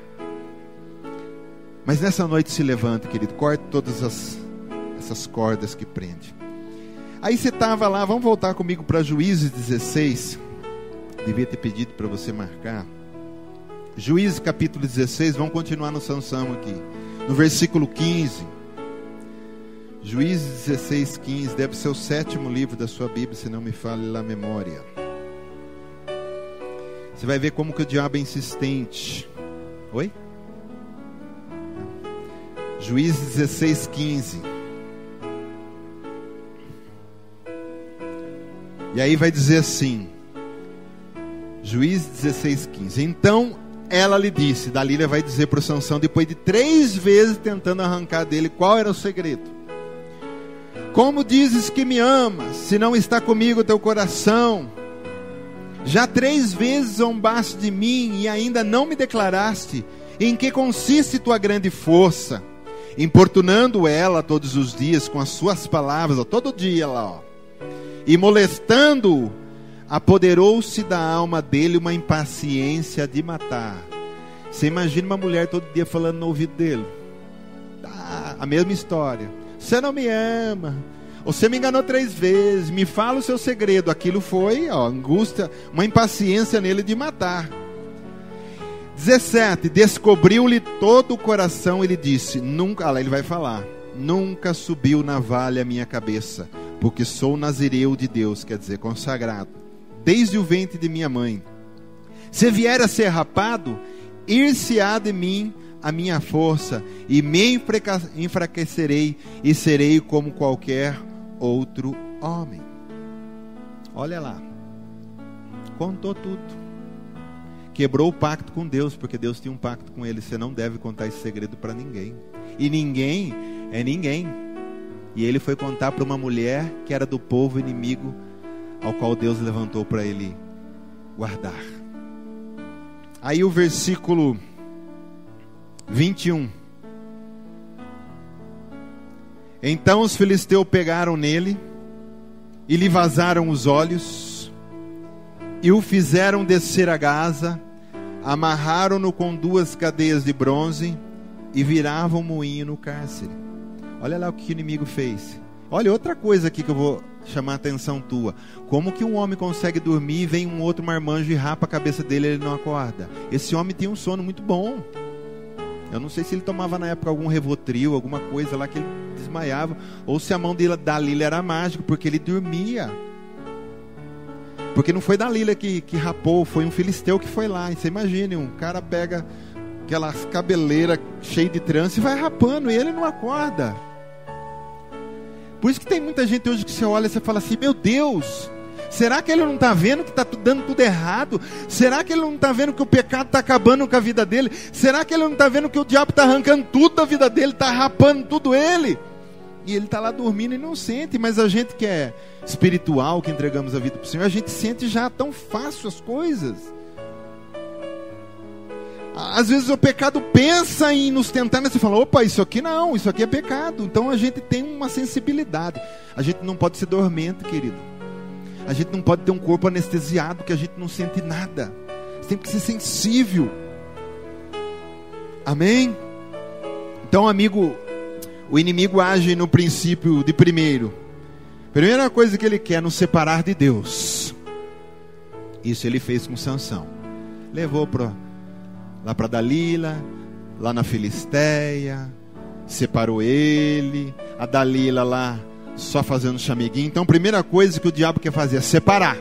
Mas nessa noite se levanta, querido. Corte todas essas cordas que prende. Aí você estava lá, vamos voltar comigo para Juízes 16. Devia ter pedido para você marcar. Juízes capítulo 16, vamos continuar no Sansão aqui. No versículo 15. Juízes 16, 15. Deve ser o 7º livro da sua Bíblia, se não me falha a memória. Você vai ver como que o diabo é insistente. Oi? Juízes 16, 15. E aí vai dizer assim: Juízes 16:15. Então ela lhe disse, Dalila vai dizer para o Sansão, depois de 3 vezes tentando arrancar dele, qual era o segredo? Como dizes que me amas, se não está comigo o teu coração? Já 3 vezes zombaste de mim e ainda não me declaraste em que consiste tua grande força. Importunando ela todos os dias com as suas palavras, todo dia lá, e molestando-o, apoderou-se da alma dele uma impaciência de matar. Você imagina uma mulher todo dia falando no ouvido dele, a mesma história: você não me ama, você me enganou 3 vezes, me fala o seu segredo. Aquilo foi angústia, uma impaciência nele de matar. 17, descobriu-lhe todo o coração e lhe disse, nunca, lá ele vai falar, nunca subiu navalha a minha cabeça, porque sou nazireu de Deus, quer dizer, consagrado, desde o ventre de minha mãe. Se vier a ser rapado, ir-se-á de mim a minha força, e me enfraquecerei, e serei como qualquer outro homem. Olha lá, contou tudo. Quebrou o pacto com Deus, porque Deus tinha um pacto com ele. Você não deve contar esse segredo para ninguém. E ninguém é ninguém. E ele foi contar para uma mulher que era do povo inimigo, ao qual Deus levantou para ele guardar. Aí o versículo 21. Então os filisteus pegaram nele e lhe vazaram os olhos e o fizeram descer a Gaza, amarraram-no com 2 cadeias de bronze e viravam moinho no cárcere. Olha lá o que o inimigo fez. Olha outra coisa aqui que eu vou chamar a atenção tua. Como que um homem consegue dormir e vem um outro marmanjo e rapa a cabeça dele e ele não acorda? Esse homem tinha um sono muito bom. Eu não sei se ele tomava na época algum Rivotril, alguma coisa lá que ele desmaiava, ou se a mão dele, Dalila era mágica, porque ele dormia. Porque não foi Dalila que rapou, foi um filisteu que foi lá. E você imagine, um cara pega aquelas cabeleiras cheias de trança e vai rapando, e ele não acorda. Por isso que tem muita gente hoje que você olha e você fala assim, meu Deus, será que ele não está vendo que está dando tudo errado? Será que ele não está vendo que o pecado está acabando com a vida dele? Será que ele não está vendo que o diabo está arrancando tudo da vida dele, está rapando tudo ele? E ele está lá dormindo e não sente. Mas a gente que é espiritual, que entregamos a vida para o Senhor, a gente sente já tão fácil as coisas. Às vezes o pecado pensa em nos tentar, mas você fala, opa, isso aqui não, isso aqui é pecado. Então a gente tem uma sensibilidade. A gente não pode ser dormente, querido. A gente não pode ter um corpo anestesiado, que a gente não sente nada. Você tem que ser sensível. Amém? Então, amigo, o inimigo age no princípio de primeira coisa que ele quer, nos separar de Deus. Isso ele fez com Sansão. Levou lá para Dalila, lá na Filisteia, separou ele, a Dalila lá só fazendo chameguinho. Então a primeira coisa que o diabo quer fazer é separar.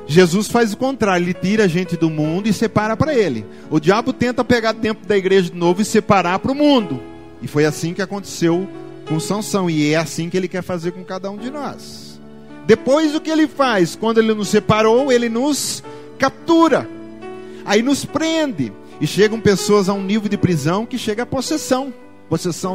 Jesus faz o contrário, ele tira a gente do mundo e separa para ele. O diabo tenta pegar dentro da igreja de novo e separar para o mundo. E foi assim que aconteceu com Sansão, e é assim que ele quer fazer com cada um de nós. Depois o que ele faz? Quando ele nos separou, ele nos captura. Aí nos prende. E chegam pessoas a um nível de prisão que chega a possessão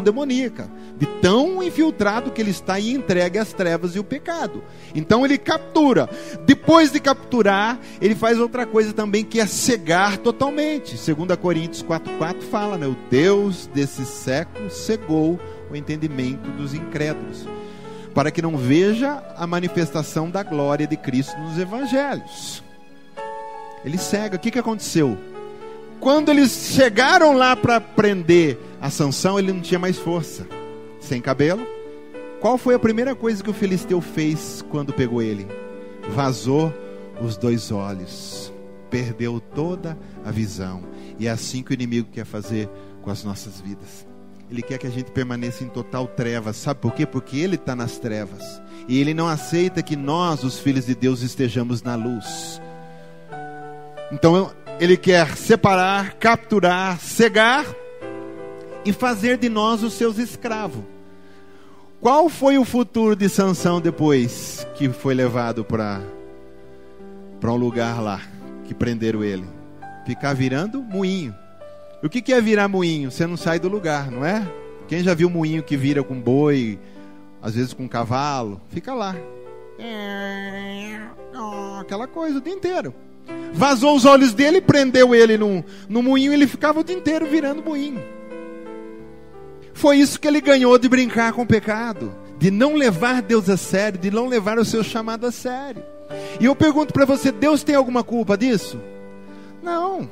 demoníaca, de tão infiltrado que ele está e entregue às trevas e o pecado. Então ele captura. Depois de capturar, ele faz outra coisa também, que é cegar totalmente. 2 Coríntios 4,4 fala, né? O Deus desse século cegou o entendimento dos incrédulos, para que não veja a manifestação da glória de Cristo nos evangelhos. Ele cega. O que aconteceu? Quando eles chegaram lá para prender a Sansão, ele não tinha mais força. Sem cabelo. Qual foi a primeira coisa que o filisteu fez quando pegou ele? Vazou os 2 olhos. Perdeu toda a visão. E é assim que o inimigo quer fazer com as nossas vidas. Ele quer que a gente permaneça em total trevas. Sabe por quê? Porque ele está nas trevas. E ele não aceita que nós, os filhos de Deus, estejamos na luz. Então ele quer separar, capturar, cegar e fazer de nós os seus escravos. Qual foi o futuro de Sansão depois que foi levado para para um lugar lá que prenderam ele. Ficar virando moinho. O que é virar moinho? Você não sai do lugar, não é? Quem já viu moinho que vira com boi, às vezes com cavalo? Fica lá. Aquela coisa o dia inteiro. Vazou os olhos dele, prendeu ele no moinho, ele ficava o dia inteiro virando moinho. Foi isso que ele ganhou de brincar com o pecado, de não levar Deus a sério, de não levar o seu chamado a sério. E eu pergunto para você, Deus tem alguma culpa disso? Não.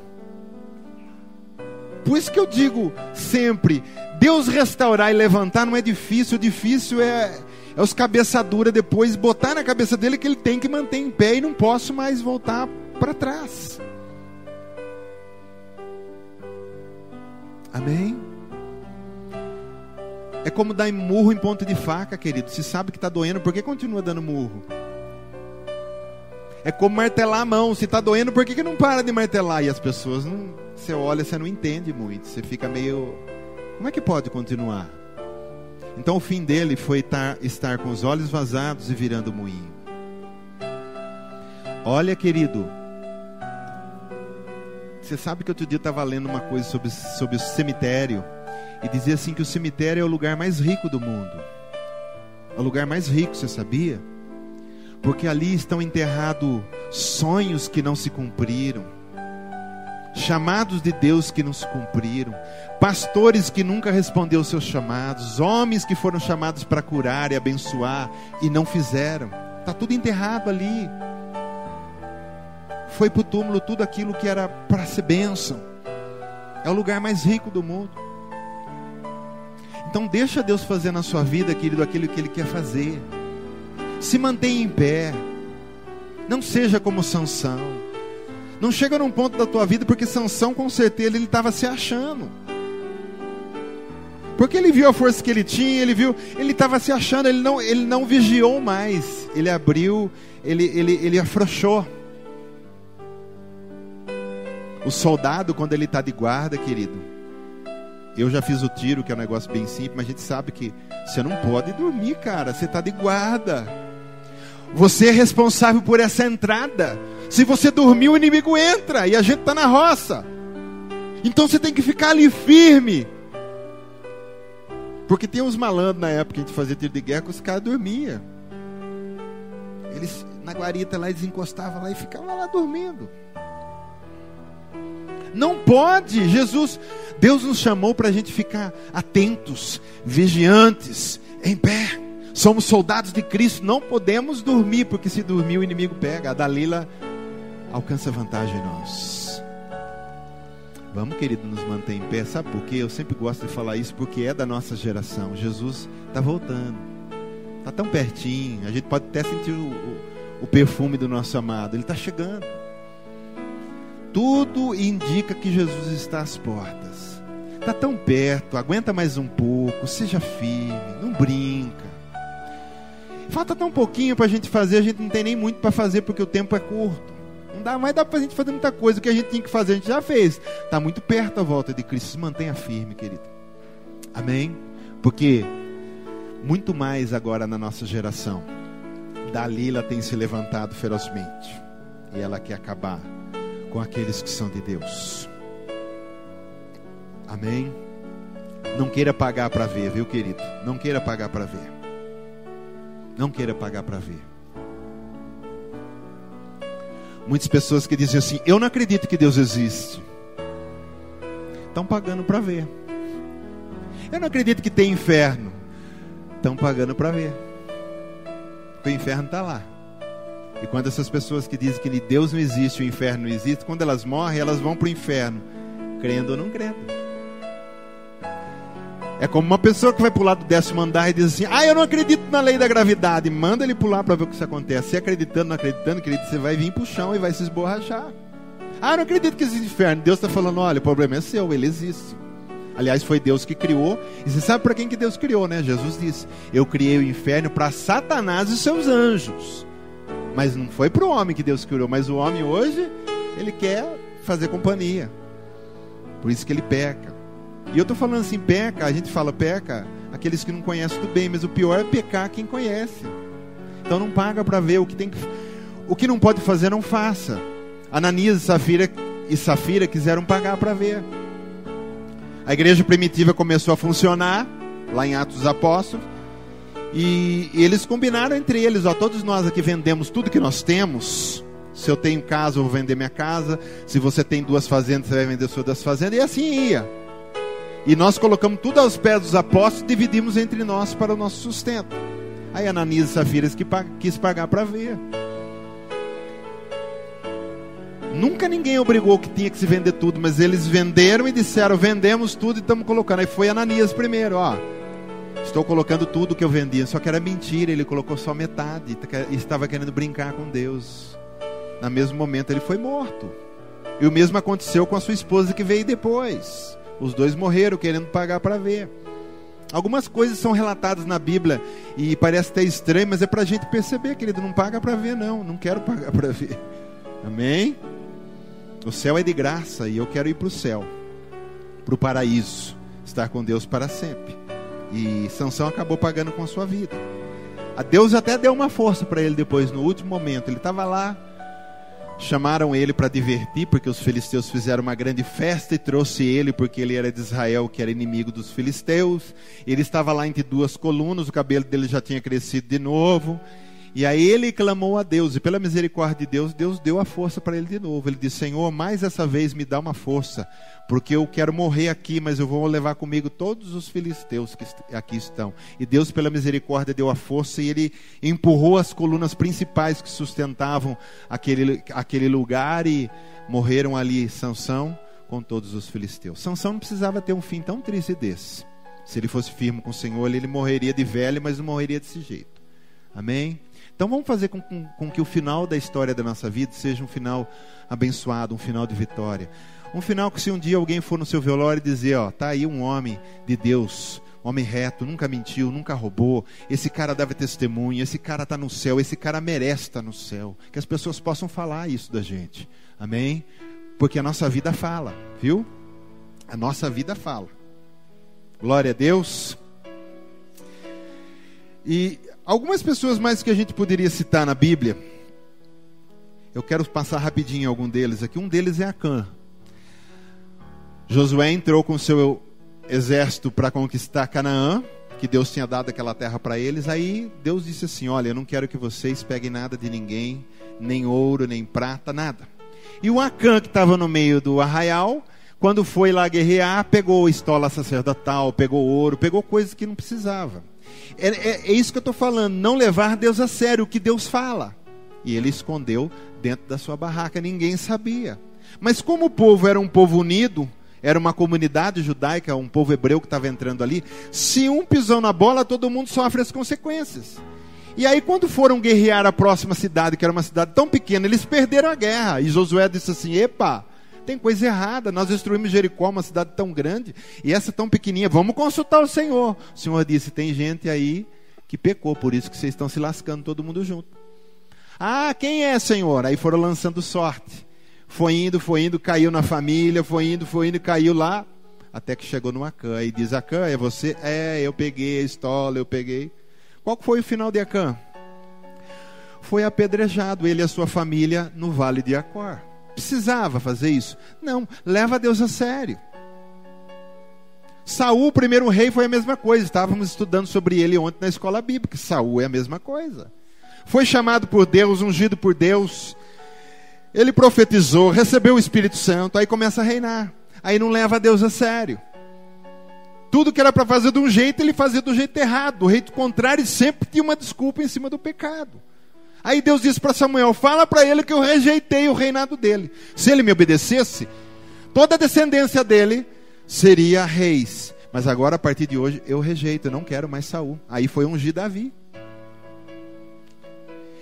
Por isso que eu digo sempre, Deus restaurar e levantar não é difícil, o difícil é os cabeçaduras depois botar na cabeça dele que ele tem que manter em pé e não posso mais voltar para trás. Amém? É como dar murro em ponta de faca, querido. Se sabe que está doendo, por que continua dando murro? É como martelar a mão. Se está doendo, por que não para de martelar? E as pessoas não... Você olha, você não entende muito. Você fica meio... Como é que pode continuar? Então o fim dele foi estar com os olhos vazados e virando moinho. Olha, querido, você sabe que outro dia eu estava lendo uma coisa sobre o cemitério, e dizia assim que o cemitério é o lugar mais rico do mundo. É o lugar mais rico, você sabia? Porque ali estão enterrados sonhos que não se cumpriram, chamados de Deus que não se cumpriram, pastores que nunca responderam aos seus chamados, homens que foram chamados para curar e abençoar e não fizeram. Está tudo enterrado ali. Foi para o túmulo tudo aquilo que era para ser bênção. É o lugar mais rico do mundo. Então deixa Deus fazer na sua vida, querido, aquilo que Ele quer fazer. Se mantenha em pé. Não seja como Sansão. Não chega num ponto da tua vida, porque Sansão com certeza ele estava se achando. Porque ele viu a força que ele tinha, ele estava se achando, ele não vigiou mais. Ele abriu, ele afrouxou. O soldado, quando ele está de guarda, querido, eu já fiz o tiro, que é um negócio bem simples, mas a gente sabe que você não pode dormir, cara, você está de guarda. Você é responsável por essa entrada. Se você dormir, o inimigo entra, e a gente está na roça. Então você tem que ficar ali firme. Porque tem uns malandros na época que a gente fazia tiro de guerra, que os caras dormiam. Eles na guarita lá, eles encostavam lá e ficavam lá dormindo. Não pode. Deus nos chamou para a gente ficar atentos, vigiantes, em pé. Somos soldados de Cristo, não podemos dormir, porque se dormir o inimigo pega. A Dalila alcança vantagem em nós. Vamos, querido, nos manter em pé. Sabe por quê? Eu sempre gosto de falar isso, porque é da nossa geração. Jesus está voltando, está tão pertinho. A gente pode até sentir o perfume do nosso amado. Ele está chegando. Tudo indica que Jesus está às portas. Está tão perto, aguenta mais um pouco, seja firme, não brinca. Falta tão pouquinho para a gente fazer, a gente não tem nem muito para fazer, porque o tempo é curto. Não dá, mas dá para a gente fazer muita coisa. O que a gente tinha que fazer, a gente já fez. Está muito perto a volta de Cristo. Se mantenha firme, querido. Amém? Porque muito mais agora na nossa geração, Dalila tem se levantado ferozmente. E ela quer acabar com aqueles que são de Deus. Amém? Não queira pagar para ver, viu, querido? Não queira pagar para ver. Não queira pagar para ver. Muitas pessoas que dizem assim: eu não acredito que Deus existe. Estão pagando para ver. Eu não acredito que tem inferno. Estão pagando para ver. Porque o inferno está lá. E quando essas pessoas que dizem que Deus não existe, o inferno não existe, quando elas morrem, elas vão para o inferno, crendo ou não crendo. É como uma pessoa que vai pular do 10º andar e diz assim: eu não acredito na lei da gravidade. Manda ele pular para ver o que isso acontece. Se acreditando, não acreditando, querido, você vai vir para o chão e vai se esborrachar. Eu não acredito que existe inferno. Deus está falando: olha, o problema é seu, ele existe. Aliás, foi Deus que criou. E você sabe para quem que Deus criou, né? Jesus disse: eu criei o inferno para Satanás e seus anjos. Mas não foi para o homem que Deus criou. Mas o homem hoje, ele quer fazer companhia. Por isso que ele peca. E eu estou falando assim, peca, a gente fala peca, aqueles que não conhecem tudo bem, mas o pior é pecar quem conhece. Então não paga para ver. o que não pode fazer, não faça. Ananias e Safira quiseram pagar para ver. A igreja primitiva começou a funcionar, lá em Atos dos Apóstolos, e eles combinaram entre eles, todos nós aqui vendemos tudo que nós temos. Se eu tenho casa, eu vou vender minha casa. Se você tem 2 fazendas, você vai vender suas 2 fazendas. E assim ia. E nós colocamos tudo aos pés dos apóstolos e dividimos entre nós para o nosso sustento. Aí Ananias e Safira quis pagar para ver. Nunca ninguém obrigou que tinha que se vender tudo, mas eles venderam e disseram: vendemos tudo e estamos colocando. Aí foi Ananias primeiro, estou colocando tudo que eu vendia. Só que era mentira, ele colocou só metade e estava querendo brincar com Deus. No mesmo momento ele foi morto. E o mesmo aconteceu com a sua esposa que veio depois. Os dois morreram querendo pagar para ver. Algumas coisas são relatadas na Bíblia e parece até estranho, mas é para a gente perceber, querido. Não paga para ver, não quero pagar para ver. Amém? O céu é de graça e eu quero ir para o céu, para o paraíso, estar com Deus para sempre. E Sansão acabou pagando com a sua vida. A Deus até deu uma força para ele depois, no último momento. Ele estava lá, chamaram ele para divertir, porque os filisteus fizeram uma grande festa e trouxe ele, porque ele era de Israel, que era inimigo dos filisteus. Ele estava lá entre 2 colunas, o cabelo dele já tinha crescido de novo. E aí ele clamou a Deus, e pela misericórdia de Deus, Deus deu a força para ele de novo. Ele disse: Senhor, mais essa vez me dá uma força, porque eu quero morrer aqui, mas eu vou levar comigo todos os filisteus que aqui estão. E Deus, pela misericórdia, deu a força, e ele empurrou as colunas principais que sustentavam aquele lugar, e morreram ali Sansão com todos os filisteus. Sansão não precisava ter um fim tão triste desse. Se ele fosse firme com o Senhor, ele morreria de velho, mas não morreria desse jeito. Amém? Então vamos fazer com que o final da história da nossa vida seja um final abençoado, um final de vitória. Um final que, se um dia alguém for no seu velório e dizer: tá aí um homem de Deus, homem reto, nunca mentiu, nunca roubou, esse cara dava testemunho, esse cara está no céu, esse cara merece estar no céu. Que as pessoas possam falar isso da gente. Amém? Porque a nossa vida fala, viu? A nossa vida fala. Glória a Deus. E algumas pessoas mais que a gente poderia citar na Bíblia, eu quero passar rapidinho algum deles aqui. Um deles é Acã. Josué entrou com o seu exército para conquistar Canaã, que Deus tinha dado aquela terra para eles. Aí Deus disse assim: olha, eu não quero que vocês peguem nada de ninguém, nem ouro, nem prata, nada. E o Acã, que estava no meio do arraial, quando foi lá guerrear, pegou estola sacerdotal, pegou ouro, pegou coisas que não precisava. É isso que eu estou falando, não levar Deus a sério, o que Deus fala. E ele escondeu dentro da sua barraca, ninguém sabia. Mas como o povo era um povo unido, era uma comunidade judaica, um povo hebreu que estava entrando ali, se um pisou na bola, todo mundo sofre as consequências. E aí quando foram guerrear a próxima cidade, que era uma cidade tão pequena, eles perderam a guerra. E Josué disse assim: epa, tem coisa errada, nós destruímos Jericó, uma cidade tão grande, e essa tão pequenininha, vamos consultar o Senhor. O Senhor disse: tem gente aí que pecou, por isso que vocês estão se lascando todo mundo junto. Ah, quem é, Senhor? Aí foram lançando sorte. Foi indo, caiu na família, foi indo, caiu lá, até que chegou no Acã. E diz: Acã, é você? É, eu peguei a estola, eu peguei. Qual foi o final de Acã? Foi apedrejado, ele e a sua família, no vale de Acor. Precisava fazer isso? Não, leva Deus a sério. Saul, o primeiro rei, foi a mesma coisa. Estávamos estudando sobre ele ontem na escola bíblica. Saul é a mesma coisa. Foi chamado por Deus, ungido por Deus. Ele profetizou, recebeu o Espírito Santo, aí começa a reinar. Aí não leva Deus a sério. Tudo que era para fazer de um jeito, ele fazia do jeito errado. Do jeito contrário, e sempre tinha uma desculpa em cima do pecado. Aí Deus disse para Samuel: fala para ele que eu rejeitei o reinado dele. Se ele me obedecesse, toda a descendência dele seria reis. Mas agora, a partir de hoje, eu rejeito, eu não quero mais Saul. Aí foi ungir Davi.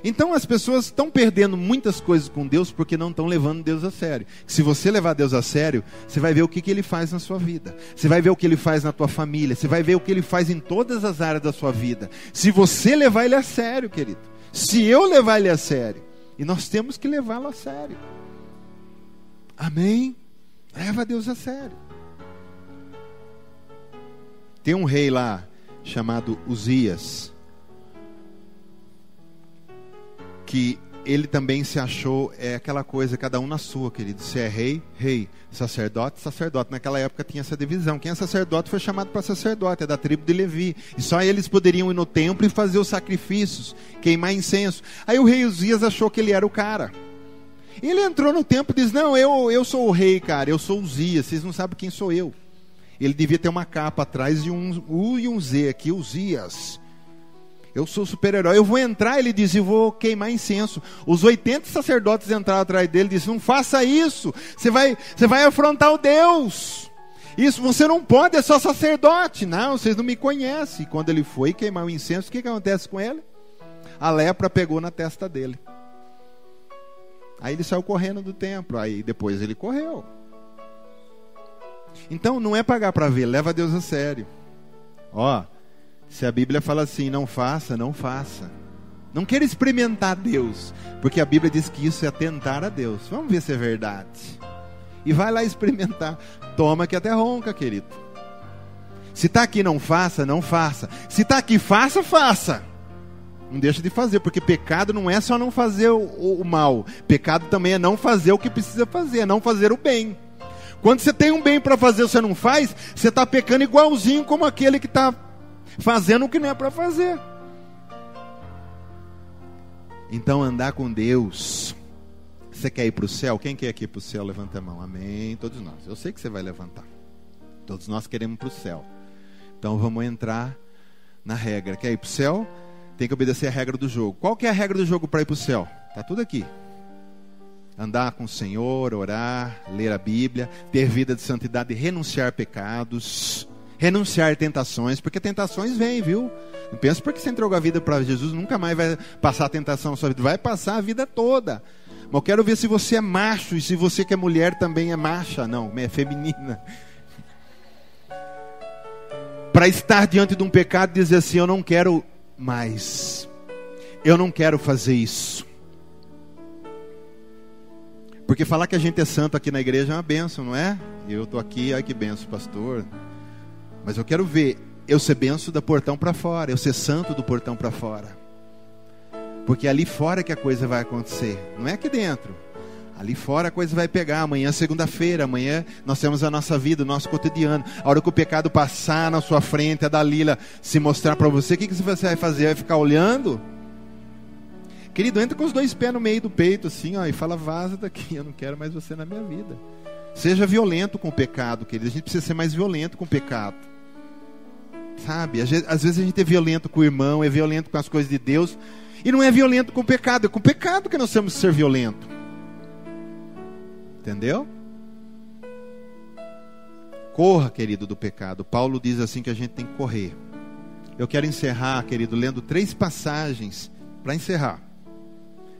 Então as pessoas estão perdendo muitas coisas com Deus porque não estão levando Deus a sério. Se você levar Deus a sério, você vai ver o que ele faz na sua vida. Você vai ver o que ele faz na tua família. Você vai ver o que ele faz em todas as áreas da sua vida. Se você levar ele a sério, querido. Se eu levar ele a sério. E nós temos que levá-lo a sério. Amém? Leva Deus a sério. Tem um rei lá chamado Uzias, que ele também se achou, aquela coisa, cada um na sua, querido. Se é rei, rei. Sacerdote, sacerdote. Naquela época tinha essa divisão. Quem é sacerdote foi chamado para sacerdote, é da tribo de Levi. E só eles poderiam ir no templo e fazer os sacrifícios, queimar incenso. Aí o rei Uzias achou que ele era o cara. Ele entrou no templo e disse: não, eu sou o rei, cara, eu sou Uzias, vocês não sabem quem sou eu. Ele devia ter uma capa atrás e um U e um Z aqui, Uzias. Eu sou super-herói, eu vou entrar, ele disse, e vou queimar incenso. Os 80 sacerdotes entraram atrás dele e disse: não faça isso, você vai afrontar o Deus. Isso, você não pode, é só sacerdote. Não, vocês não me conhecem. E quando ele foi queimar o incenso, o que acontece com ele? A lepra pegou na testa dele. Aí ele saiu correndo do templo, aí depois ele correu. Então não é pagar para ver, leva Deus a sério. Ó, se a Bíblia fala assim, não faça, não faça. Não queira experimentar Deus, porque a Bíblia diz que isso é tentar a Deus. Vamos ver se é verdade. E vai lá experimentar. Toma que até ronca, querido. Se está aqui não faça, não faça. Se está aqui faça, faça. Não deixa de fazer, porque pecado não é só não fazer o mal. Pecado também é não fazer o que precisa fazer, é não fazer o bem. Quando você tem um bem para fazer e você não faz, você está pecando igualzinho como aquele que está fazendo o que não é para fazer. Então andar com Deus. Você quer ir para o céu? Quem quer ir para o céu? Levanta a mão. Amém. Todos nós. Eu sei que você vai levantar. Todos nós queremos ir para o céu. Então vamos entrar na regra. Quer ir para o céu? Tem que obedecer a regra do jogo. Qual que é a regra do jogo para ir para o céu? Está tudo aqui. Andar com o Senhor, orar, ler a Bíblia, ter vida de santidade, renunciar pecados, renunciar tentações, porque tentações vêm, viu? Não pensa porque você entregou a vida para Jesus, nunca mais vai passar a tentação na sua vida, vai passar a vida toda. Mas eu quero ver se você é macho, e se você que é mulher também é macha, não, é feminina. Para estar diante de um pecado e dizer assim, eu não quero mais, eu não quero fazer isso. Porque falar que a gente é santo aqui na igreja é uma bênção, não é? Eu estou aqui, ai que bênção, pastor. Mas eu quero ver eu ser bênção do portão para fora, eu ser santo do portão para fora. Porque ali fora que a coisa vai acontecer, não é aqui dentro. Ali fora a coisa vai pegar. Amanhã é segunda-feira, amanhã nós temos a nossa vida, o nosso cotidiano. A hora que o pecado passar na sua frente, a Dalila se mostrar para você, o que você vai fazer? Vai ficar olhando? Querido, entra com os 2 pés no meio do peito assim, ó, e fala, vaza daqui, eu não quero mais você na minha vida. Seja violento com o pecado, querido. A gente precisa ser mais violento com o pecado. Sabe, às vezes a gente é violento com o irmão, é violento com as coisas de Deus, e não é violento com o pecado, é com o pecado que nós temos que ser violento. Entendeu? Corra, querido, do pecado. Paulo diz assim que a gente tem que correr. Eu quero encerrar, querido, lendo 3 passagens para encerrar.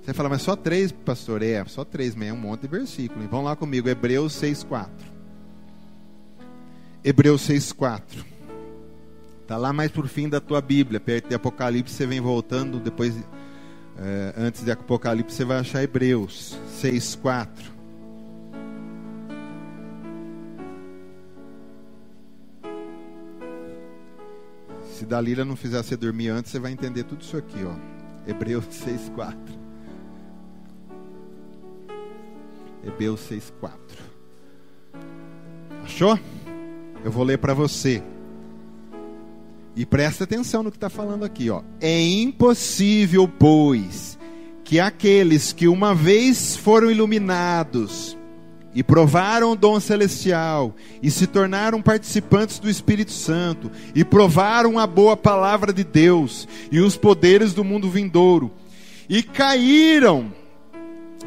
Você fala, mas só 3, pastor? É, só 3, mas é um monte de versículo. Vão lá comigo, Hebreus 6,4. Hebreus 6,4. Está lá mais por fim da tua Bíblia, perto de Apocalipse, você vem voltando, depois, antes de Apocalipse, você vai achar Hebreus 6,4. Se Dalila não fizer você dormir antes, você vai entender tudo isso aqui, ó. Hebreus 6,4. Hebreus 6,4. Achou? Eu vou ler para você. E presta atenção no que está falando aqui, ó. É impossível, pois, que aqueles que uma vez foram iluminados e provaram o dom celestial e se tornaram participantes do Espírito Santo e provaram a boa palavra de Deus e os poderes do mundo vindouro e caíram,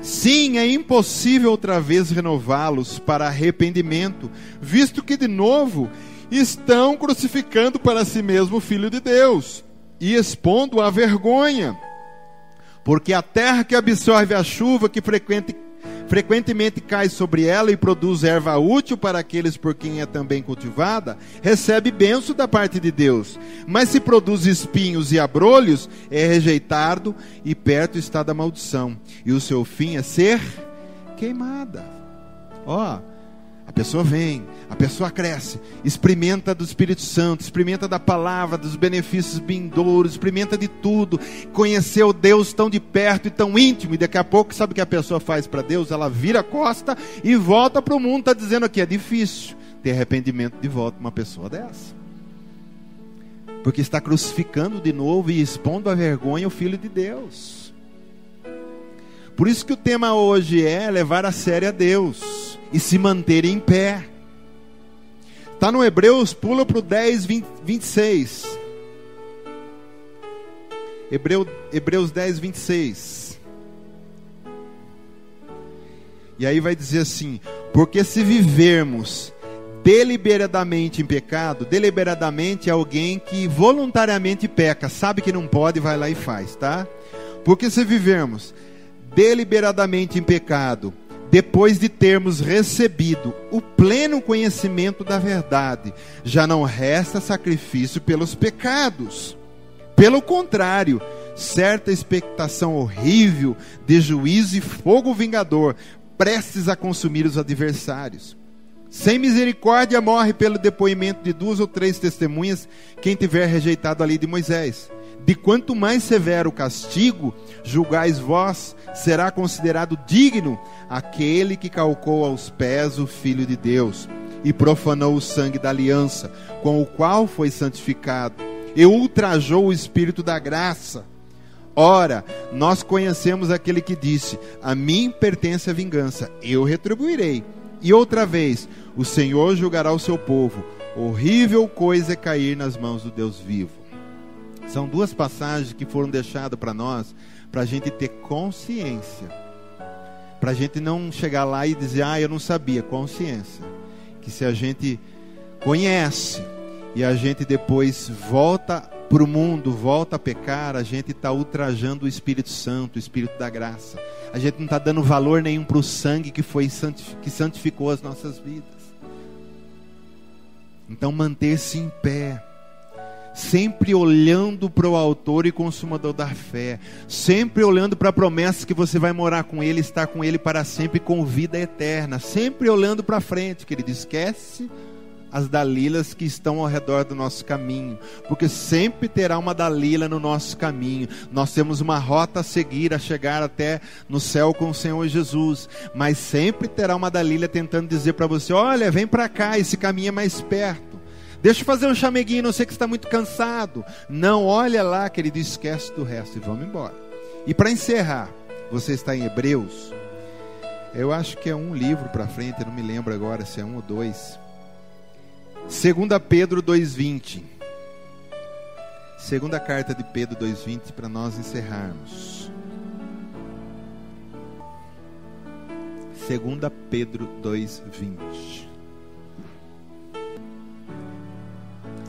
sim, é impossível outra vez renová-los para arrependimento, visto que de novo estão crucificando para si mesmo o Filho de Deus e expondo à vergonha, porque a terra que absorve a chuva que frequentemente cai sobre ela e produz erva útil para aqueles por quem é também cultivada, recebe bênção da parte de Deus. Mas se produz espinhos e abrolhos, é rejeitado e perto está da maldição. E o seu fim é ser queimada. Ó, A pessoa vem, a pessoa cresce, experimenta do Espírito Santo, experimenta da palavra, dos benefícios vindouros, experimenta de tudo, conheceu Deus tão de perto e tão íntimo, e daqui a pouco, sabe o que a pessoa faz para Deus? Ela vira a costa e volta para o mundo. Está dizendo aqui, é difícil ter arrependimento de volta uma pessoa dessa, porque está crucificando de novo e expondo à vergonha o Filho de Deus. Por isso que o tema hoje é levar a sério a Deus e se manter em pé. Está no Hebreus, pula para o 10, 26. Hebreus 10, 26. E aí vai dizer assim: porque se vivermos deliberadamente em pecado, deliberadamente é alguém que voluntariamente peca, sabe que não pode, vai lá e faz, tá? Porque se vivermos deliberadamente em pecado, depois de termos recebido o pleno conhecimento da verdade, já não resta sacrifício pelos pecados. Pelo contrário, certa expectação horrível de juízo e fogo vingador, prestes a consumir os adversários. Sem misericórdia morre pelo depoimento de 2 ou 3 testemunhas quem tiver rejeitado a lei de Moisés. De quanto mais severo o castigo, julgais vós, será considerado digno aquele que calcou aos pés o Filho de Deus e profanou o sangue da aliança, com o qual foi santificado, e ultrajou o Espírito da graça. Ora, nós conhecemos aquele que disse: a mim pertence a vingança, eu retribuirei. E outra vez, o Senhor julgará o seu povo. Horrível coisa é cair nas mãos do Deus vivo. São 2 passagens que foram deixadas para nós, para a gente ter consciência, para a gente não chegar lá e dizer: eu não sabia. Consciência que se a gente conhece e a gente depois volta para o mundo, volta a pecar, a gente está ultrajando o Espírito Santo, o Espírito da graça. A gente não está dando valor nenhum para o sangue que santificou as nossas vidas. Então, manter-se em pé, sempre olhando para o autor e consumador da fé, sempre olhando para a promessa que você vai morar com Ele, estar com Ele para sempre, com vida eterna, sempre olhando para frente, querido. Esquece as dalilas que estão ao redor do nosso caminho, porque sempre terá uma dalila no nosso caminho. Nós temos uma rota a seguir, a chegar até no céu com o Senhor Jesus, mas sempre terá uma dalila tentando dizer para você: olha, vem para cá, esse caminho é mais perto, deixa eu fazer um chameguinho, não sei que você está muito cansado. Não, olha lá, querido, esquece do resto e vamos embora. E para encerrar, você está em Hebreus, eu acho que é um livro para frente, eu não me lembro agora se é 1 ou 2. 2 Pedro 2,20. Segunda carta de Pedro 2,20, para nós encerrarmos. 2 Pedro 2,20.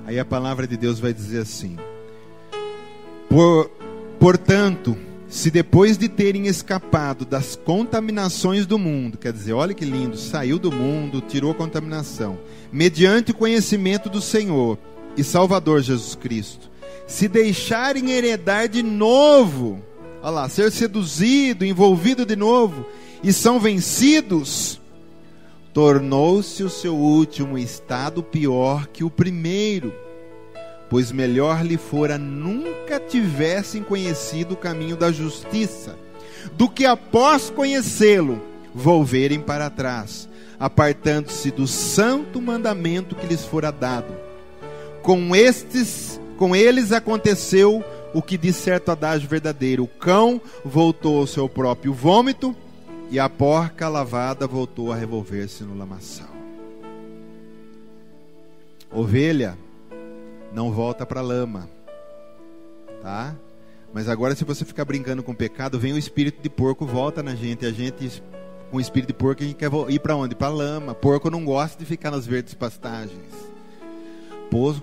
Aí a palavra de Deus vai dizer assim: portanto, se depois de terem escapado das contaminações do mundo, quer dizer, olha que lindo, saiu do mundo, tirou a contaminação, mediante o conhecimento do Senhor e Salvador Jesus Cristo, se deixarem heredar de novo, olha lá, ser seduzido, envolvido de novo, e são vencidos, tornou-se o seu último estado pior que o primeiro, pois melhor lhe fora nunca tivessem conhecido o caminho da justiça, do que após conhecê-lo, volverem para trás, apartando-se do santo mandamento que lhes fora dado. Com eles aconteceu o que diz certo adágio verdadeiro: o cão voltou ao seu próprio vômito, e a porca lavada voltou a revolver-se no lamaçal. Ovelha não volta para a lama, tá? Mas agora, se você ficar brincando com o pecado, vem o espírito de porco, volta na gente. A gente, com o espírito de porco, a gente quer ir para onde? Para a lama. Porco não gosta de ficar nas verdes pastagens.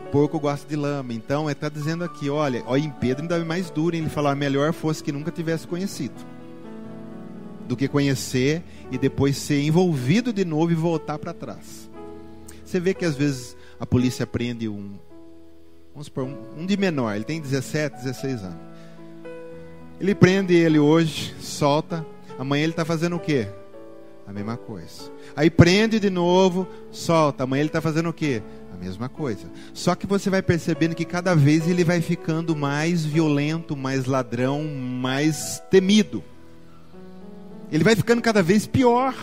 Porco gosta de lama. Então, ele está dizendo aqui, olha, em Pedro ainda é mais duro, ele falar: melhor fosse que nunca tivesse conhecido, do que conhecer e depois ser envolvido de novo e voltar para trás. Você vê que às vezes a polícia prende vamos supor, um de menor, ele tem 17, 16 anos. Ele prende ele hoje, solta, amanhã ele está fazendo o quê? A mesma coisa. Aí prende de novo, solta. Amanhã ele está fazendo o quê? A mesma coisa. Só que você vai percebendo que cada vez ele vai ficando mais violento, mais ladrão, mais temido. Ele vai ficando cada vez pior.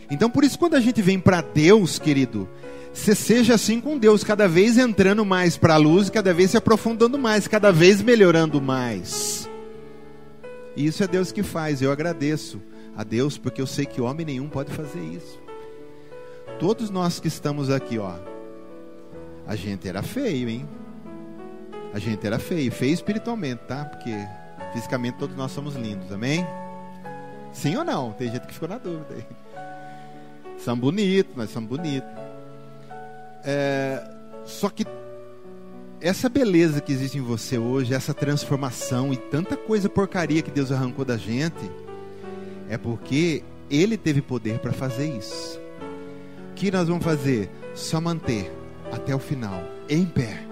Então por isso quando a gente vem para Deus, querido, você seja assim com Deus, cada vez entrando mais para a luz, cada vez se aprofundando mais, cada vez melhorando mais. E isso é Deus que faz. Eu agradeço a Deus porque eu sei que homem nenhum pode fazer isso. Todos nós que estamos aqui, ó, a gente era feio, hein? A gente era feio espiritualmente, tá? Porque fisicamente todos nós somos lindos, amém? Sim ou não? Tem gente que ficou na dúvida aí. São bonitos, nós somos bonitos. Só que essa beleza que existe em você hoje, essa transformação e tanta coisa porcaria que Deus arrancou da gente, é porque Ele teve poder para fazer isso. O que nós vamos fazer? Só manter até o final, em pé,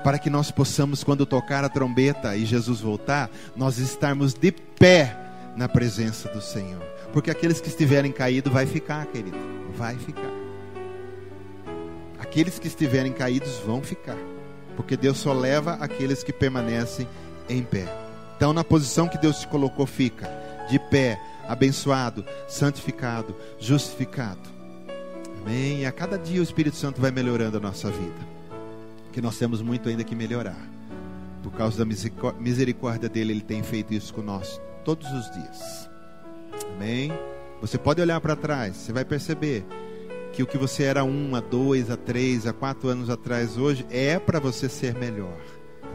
para que nós possamos, quando tocar a trombeta e Jesus voltar, nós estarmos de pé na presença do Senhor. Porque aqueles que estiverem caídos vai ficar, querido, vai ficar. Aqueles que estiverem caídos vão ficar, porque Deus só leva aqueles que permanecem em pé. Então na posição que Deus te colocou, fica de pé, abençoado, santificado, justificado. Amém? E a cada dia o Espírito Santo vai melhorando a nossa vida, que nós temos muito ainda que melhorar. Por causa da misericórdia dele, Ele tem feito isso conosco todos os dias. Amém? Você pode olhar para trás, você vai perceber que o que você era 1, a 2, a 3, a 4 anos atrás, hoje, é para você ser melhor.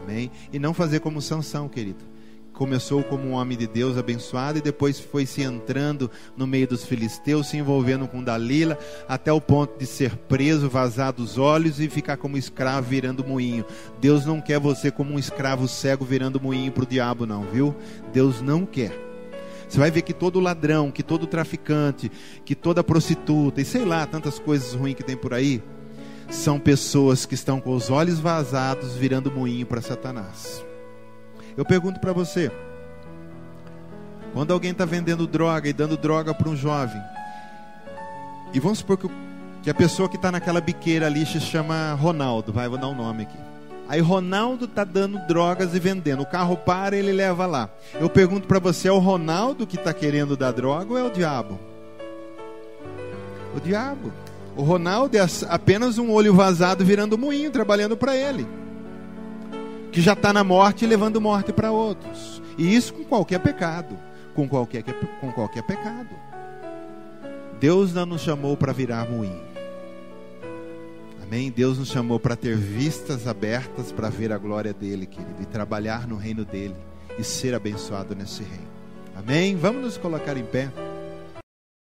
Amém? E não fazer como Sansão, querido. Começou como um homem de Deus abençoado e depois foi se entrando no meio dos filisteus, se envolvendo com Dalila, até o ponto de ser preso, vazar dos olhos e ficar como escravo virando moinho. Deus não quer você como um escravo cego virando moinho para o diabo não, viu? Deus não quer. Você vai ver que todo ladrão, que todo traficante, que toda prostituta e sei lá, tantas coisas ruins que tem por aí, são pessoas que estão com os olhos vazados virando moinho para Satanás. Eu pergunto para você, quando alguém está vendendo droga e dando droga para um jovem, e vamos supor que a pessoa que está naquela biqueira ali se chama Ronaldo, vou dar um nome aqui. Aí Ronaldo está dando drogas e vendendo, o carro para, ele leva lá. Eu pergunto para você, é o Ronaldo que está querendo dar droga ou é o diabo? O diabo. O Ronaldo é apenas um olho vazado virando moinho, trabalhando para ele, que já está na morte e levando morte para outros. E isso com qualquer pecado, com qualquer pecado. Deus não nos chamou para virar moinho. Amém? Deus nos chamou para ter vistas abertas para ver a glória dele, querido, e trabalhar no reino dele e ser abençoado nesse reino. Amém? Vamos nos colocar em pé.